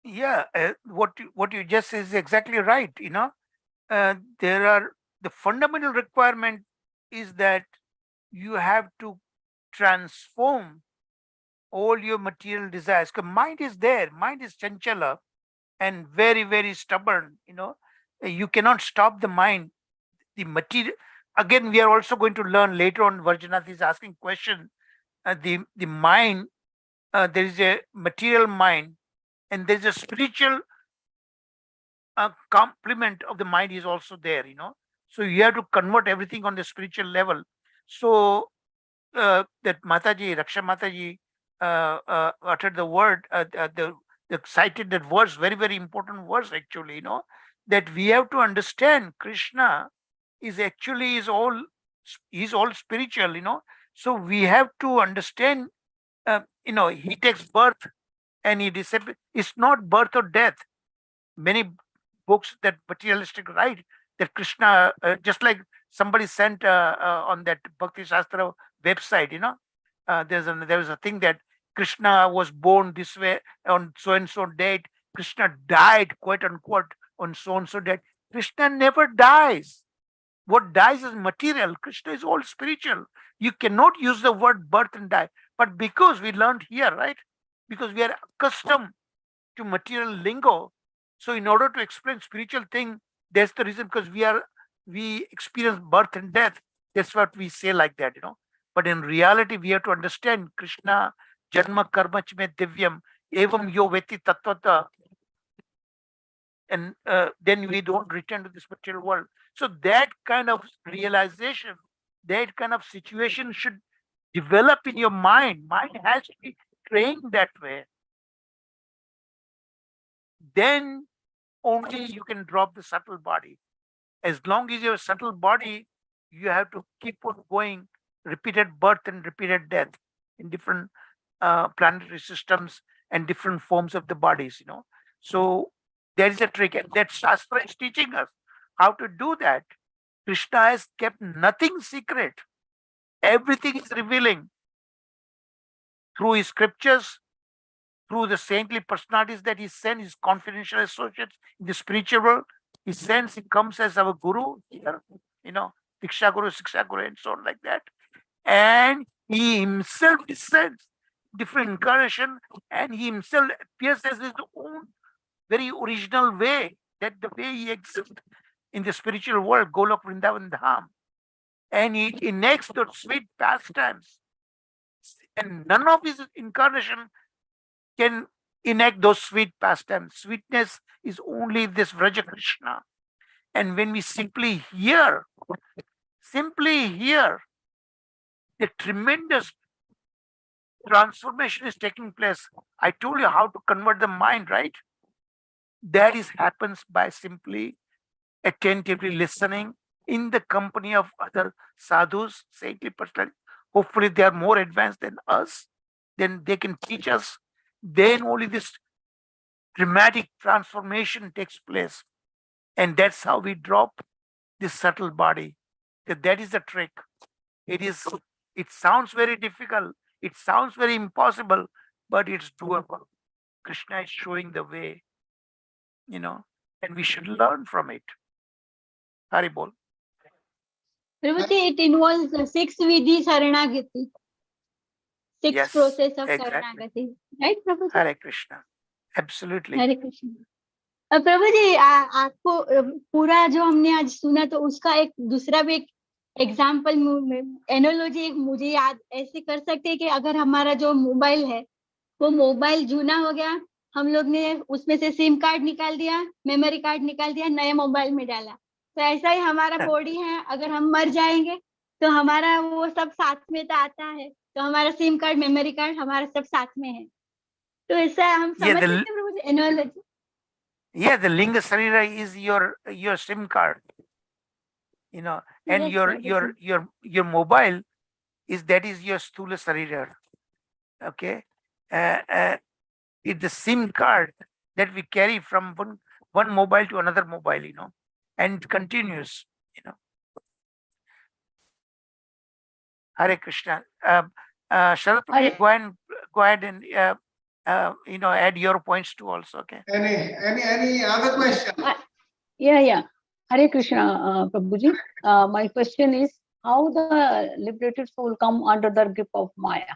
Yeah, what you just said is exactly right. There are the fundamental requirement is that you have to transform all your material desires. Because mind is there, mind is chanchala and very, very stubborn. You cannot stop the mind. The material, again, we are also going to learn later on. Varjanath is asking question. The mind, there is a material mind, and there's a spiritual complement of the mind is also there. So you have to convert everything on the spiritual level. So that Mataji, Raksha Mataji, uttered the word, the cited that verse, very, very important verse actually, that we have to understand Krishna is actually he's all spiritual. So we have to understand, he takes birth and he disappears. It's not birth or death. Many books that materialistic write that Krishna, just like somebody sent on that Bhakti Shastra website, there was a thing that Krishna was born this way on so and so date. Krishna died, quote unquote, on so and so date. Krishna never dies. What dies is material. Krishna is all spiritual. You cannot use the word birth and die. But because we learned here, right? Because we are accustomed to material lingo. So in order to explain spiritual thing, that's the reason, because we experience birth and death. That's what we say like that. But in reality, we have to understand Krishna, Janma Karma Chme Divyam, Evam Yo Veti Tattvata. And then we don't return to this material world. So that kind of realization, that kind of situation should develop in your mind. Mind has to be trained that way. Then only you can drop the subtle body. As long as you have a subtle body, you have to keep on going, repeated birth and repeated death in different planetary systems and different forms of the bodies. So there is a trick, and that Shastra is teaching us how to do that. Krishna has kept nothing secret. Everything is revealing through his scriptures, through the saintly personalities that he sends, his confidential associates in the spiritual world. He sends, he comes as our guru here, Diksha Guru, Siksha Guru, and so on like that. And he himself descends different incarnation, and he himself appears as his own very original way, that the way he exists in the spiritual world, Golok, Vrindavan, Dham. And he enacts those sweet pastimes. And none of his incarnation can enact those sweet pastimes. Sweetness is only this Vraja Krishna. And when we simply hear the tremendous transformation is taking place. I told you how to convert the mind, right? That is happens by simply attentively listening in the company of other sadhus, saintly personalities. Hopefully, they are more advanced than us. Then they can teach us. Then only this dramatic transformation takes place. And that's how we drop this subtle body. That is the trick. It is, it sounds very difficult. It sounds very impossible, but it's doable. Krishna is showing the way, and we should learn from it. Haribol. Prabhuji, it involves the 6 vidhi saranagati. 6 Yes, process of exactly. saranagati. Right, Prabhuji? Hare Krishna. Absolutely. हरे कृष्ण। प्रभु जी आपको पूरा जो हमने आज सुना तो उसका एक दूसरा भी एक एग्जाम्पल एनोलॉजी एक मुझे याद ऐसे कर सकते हैं कि अगर हमारा जो मोबाइल है वो मोबाइल जूना हो गया, हम लोग ने उसमें से सिम कार्ड निकाल दिया, मेमोरी कार्ड निकाल दिया, नए मोबाइल में डाला, तो ऐसा ही हमारा बॉडी है, अगर हम मर जाएंगे तो हमारा वो सब साथ में तो आता है, तो हमारा सिम कार्ड मेमोरी कार्ड हमारा सब साथ में है, तो ऐसा हम समझ सकते हैं प्रभु जी analogy. Yeah, the linga sarira is your SIM card, and Yes, your mobile is your sthula sarira. Okay, it's the SIM card that we carry from one mobile to another mobile, and it continues, Hare Krishna. Sharad, go ahead and add your points too also. Okay. Any other question? Yeah. Hare Krishna, Prabhuji. My question is, how the liberated soul come under the grip of Maya?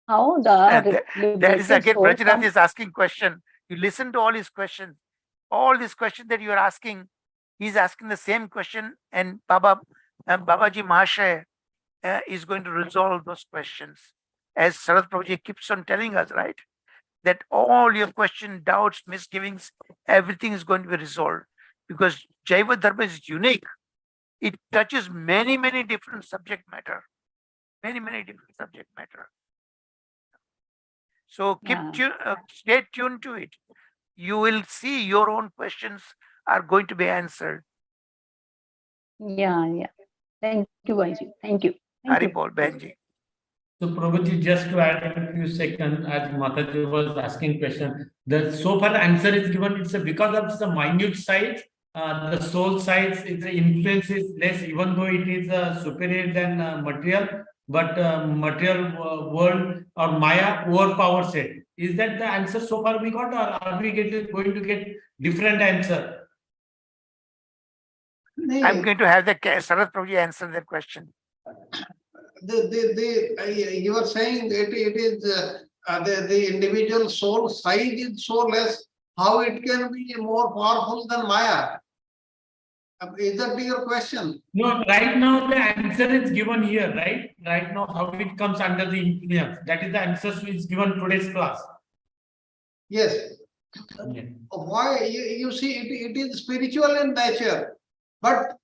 How the that is again, soul Brajraj is asking question. You listen to all his questions. All these questions that you are asking, he's asking the same question, and Babaji Mahashay is going to resolve those questions. As Sarath Prabhuji keeps on telling us, right? That all your question, doubts, misgivings, everything is going to be resolved. Because Jaiva Dharma is unique. It touches many, many different subject matter. Many, many different subject matter. So stay tuned to it. You will see your own questions are going to be answered. Yeah. Thank you, Bhaji. Thank you. Haribol, Benji. So Prabhuji, just to add a few seconds, as Mataji was asking question, so far the answer is given. It's because of the minute size, the soul size, the influence is less, even though it is superior than material, but material world or Maya overpowers it. Is that the answer so far we got, or are we going to get different answer? I'm going to have the Sarath Prabhuji answer that question. You were saying it is the individual soul size is so less, how it can be more powerful than Maya? Is that your question? No, right now the answer is given here, right? Right now, how it comes under the influence. That is the answer which is given today's class. Yes. Yeah. Why? You see, it is spiritual in nature, but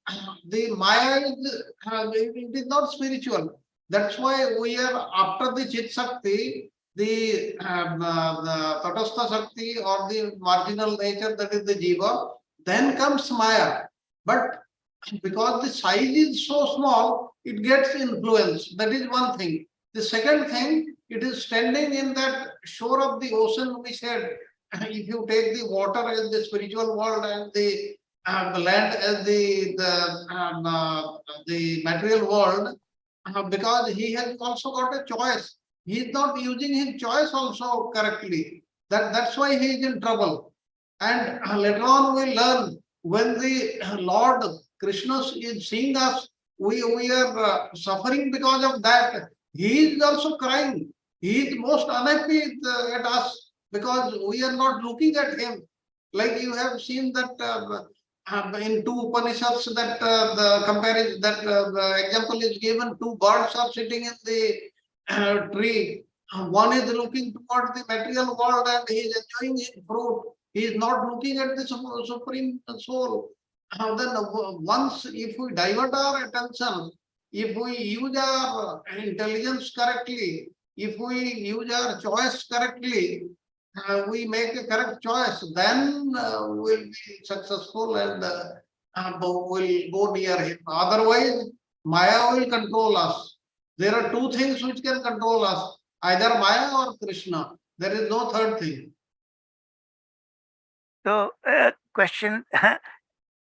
the Maya it is not spiritual. That's why we are after the Chit Shakti, the Tatastha Shakti or the marginal nature, that is the Jiva, then comes Maya. But because the size is so small, it gets influence. That is one thing. The second thing, it is standing in that shore of the ocean. We said, if you take the water as the spiritual world and the land as the material world, because he has also got a choice. He is not using his choice also correctly. That's why he is in trouble. And later on we learn, when the Lord Krishna is seeing us, we are suffering because of that. He is also crying. He is most unhappy at us because we are not looking at him. Like you have seen that in two Upanishads, that the comparison, that the example is given. Two birds are sitting in the tree. One is looking toward the material world and he is enjoying his fruit. He is not looking at the supreme soul. Then once if we divert our attention if we use our intelligence correctly, if we use our choice correctly, we make a correct choice, then we'll be successful and we'll go near him. Otherwise, Maya will control us. There are two things which can control us, either Maya or Krishna. There is no third thing. So, question,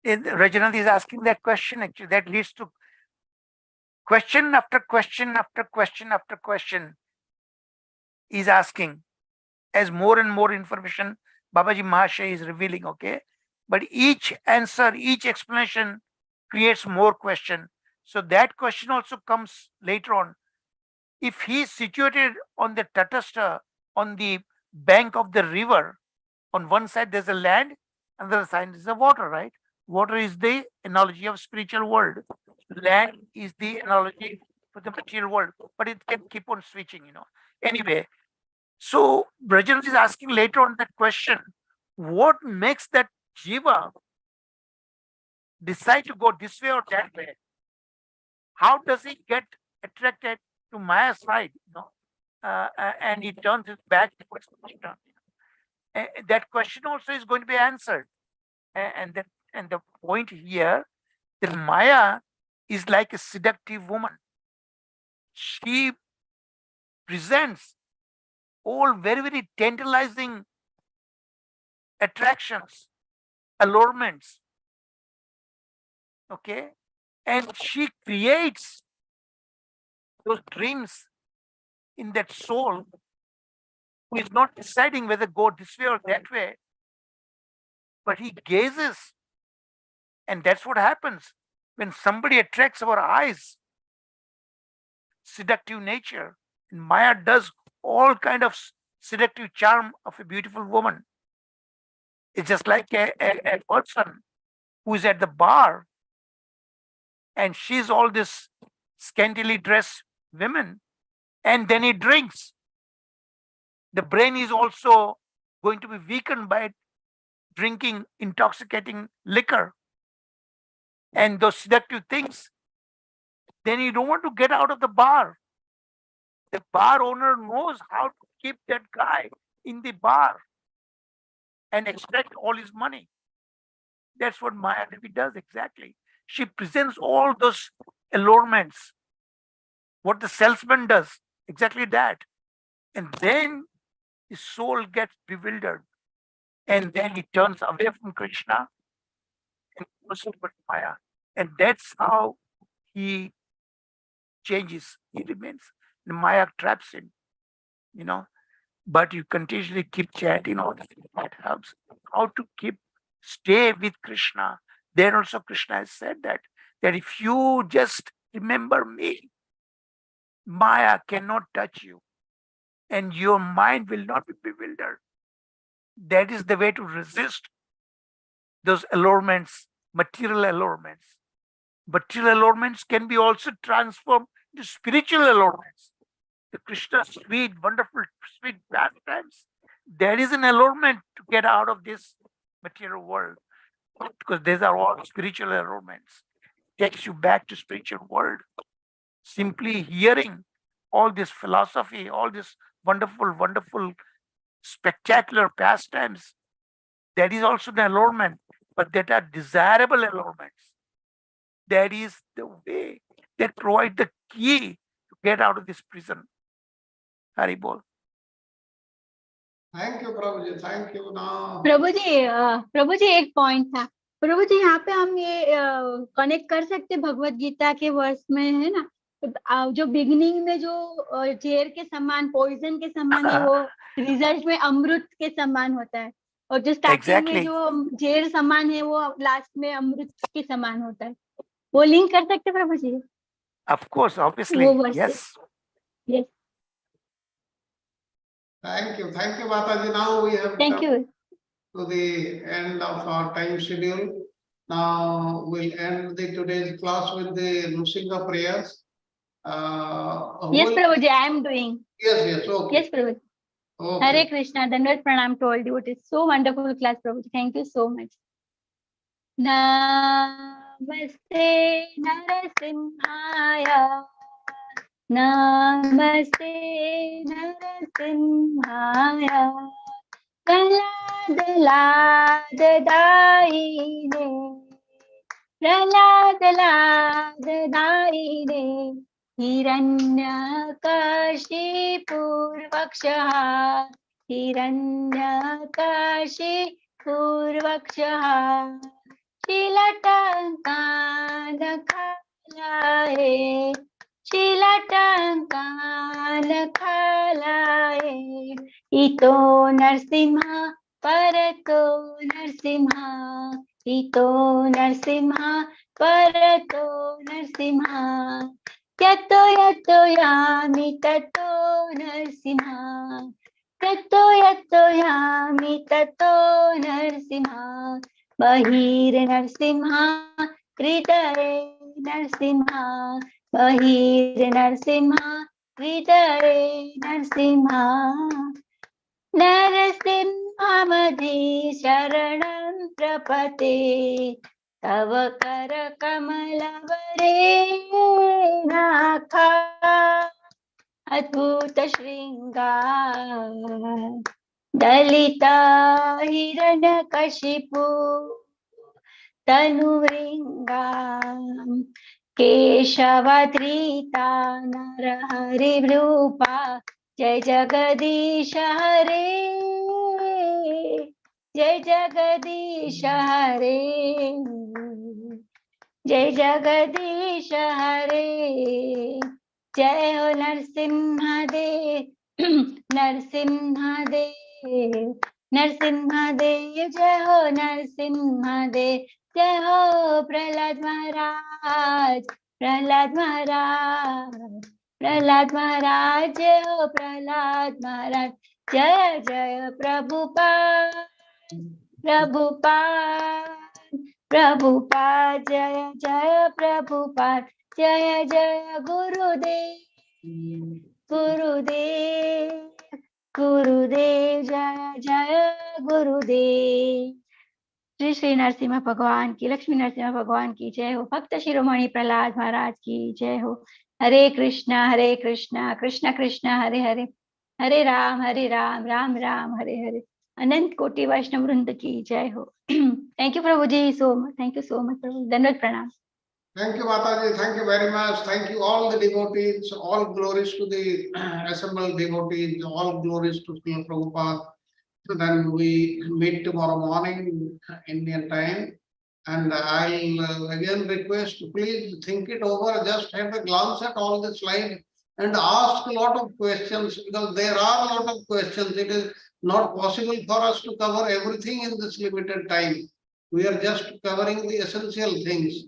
Rajanath is asking that question, actually, that leads to question after question after question after question. He's asking, as more and more information Babaji Mahasaya is revealing, okay? But each answer, each explanation creates more question. So that question also comes later on. If he is situated on the Tatastha, on the bank of the river, on one side there's a land, on the other side is the water, right? Water is the analogy of spiritual world. Land is the analogy for the material world, but it can keep on switching, Anyway, so Brajan is asking later on that question, what makes that Jiva decide to go this way or that way? How does he get attracted to Maya's side? And he turns his back towards Krishna. That question also is going to be answered. And the point here that Maya is like a seductive woman. She presents all very, very tantalizing attractions, allurements. Okay. And she creates those dreams in that soul who is not deciding whether go this way or that way, but he gazes. And that's what happens when somebody attracts our eyes. Seductive nature. And Maya does all kind of seductive charm of a beautiful woman. It's just like a person who is at the bar and she's all this scantily dressed women, and then he drinks. The brain is also going to be weakened by drinking intoxicating liquor and those seductive things. Then you don't want to get out of the bar. The bar owner knows how to keep that guy in the bar and extract all his money. That's what Maya Devi does exactly. She presents all those allurements. What the salesman does, exactly that. And then his soul gets bewildered. And then he turns away from Krishna and goes over to Maya. And that's how he changes. He remains. The Maya traps him, But you continuously keep chanting all the things that helps. How to stay with Krishna. Then also Krishna has said that if you just remember me, Maya cannot touch you and your mind will not be bewildered. That is the way to resist those allurements, material allurements. Material allurements can be also transformed into spiritual allurements. The Krishna sweet, wonderful, sweet pastimes. There is an allurement to get out of this material world, because these are all spiritual allurements. Takes you back to spiritual world. Simply hearing all this philosophy, all this wonderful, wonderful, spectacular pastimes, that is also the allurement, but that are desirable allurements. That is the way that provide the key to get out of this prison. Hari Bol. Thank you, Prabhuji. Thank you. Now, प्रभु जी एक point था प्रभु जी, यहाँ पे हम ये connect कर सकते भगवत गीता के वर्ष में, है ना, जो बिगिनिंग में जो जेर के समान, पॉइजन के समान है, वो रिजल्ट में अमृत के समान होता है, और जो स्टार्टिंग में जो जेर समान है वो लास्ट में अमृत के समान होता है. वो लिंक कर सकते प्रभु जी? Of course, obviously. Yes. Yes. Thank you, Mataji. Now we have Thank you. To the end of our time schedule. Now we'll end today's class with the Nrsimha prayers. Yes, Prabhuji, I am doing. Yes, okay. Yes, Prabhuji. Okay. Hare Krishna, Dandavat Pranam to all devotees. So wonderful class, Prabhuji. Thank you so much. Namaste Narasimhaya. Namaste Narasimhaya. Prahlad Lad Daine. Prahlad Lad Daine. Hiranyakashipurvakshah. Hiranyakashipurvakshah. Shilatankan khalaye. Shilatankan khalaye. Ito Narsimha Parato Narsimha. Ito Narsimha Parato Narsimha. Yato yato yami tato Narsimha. Yato yato yami tato Narsimha. Bahir Narsimha, Hridaye Narsimha. Bahir Narsimha, Hridaye Narsimha. Narasimhamadi Sharanam Prapate. Tava Kara Kamalavare Nakha. Adbhuta Shringar. Dalita Hiranyakashipu Tanuvringam. Keshavadrita Narahari Rupa. Jai Jagadisha Hare. Jai Jagadisha Hare. Jai Jagadisha Hare. Jai Ho Narsimha Dev. Narsimha Dev. Narsimha Dev. Jai Ho Narsimha Dev. Jai Ho Prahlad Maharaj. Prahlad Maharaj. Prahlad Maharaj. Jai Ho Prahlad Maharaj. Jai Jai Prabhupada. Prabhupada. Prabhupada. Jai Jai Prabhupada. Jai Jai Gurudev. Gurudev. Gurudev. Jai Jai Gurudev. Shri Shri Narasimha भगवान की, लक्ष्मी नरसिम्हा भगवान की जय हो। भक्त शिरोमणि प्रहलाद महाराज की जय हो। हरे कृष्णा कृष्ण कृष्ण हरे हरे, हरे राम राम राम हरे हरे। अनंत कोटि वैष्णव वृंद की जय हो। थैंक यू प्रभु जी, so much, thank you so much प्रभु, दंडवत प्रणाम। Thank you, Mataji. Thank you very much. Thank you, all the devotees. All glories to the assembled devotees. All glories to Srila Prabhupada. So then we meet tomorrow morning, Indian time. And I'll again request, please think it over. Just have a glance at all the slides and ask a lot of questions, because there are a lot of questions. It is not possible for us to cover everything in this limited time. We are just covering the essential things.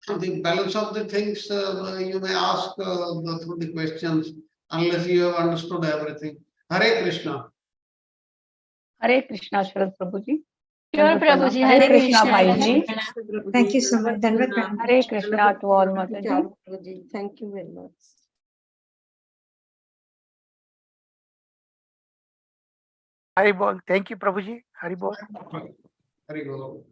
So the balance of the things you may ask through the questions, unless you have understood everything. Hare Krishna. Hare Krishna, Sharad Prabhuji. Sure Prabhu ji, Hare Hare Krishna, Krishna. Bhai ji. Thank you so much. Dhanwad Pranam. Hare Krishna to all Mataji. Thank you very much. Hari Bol. Thank you, Prabhuji. Hari Bol. Hare Guru.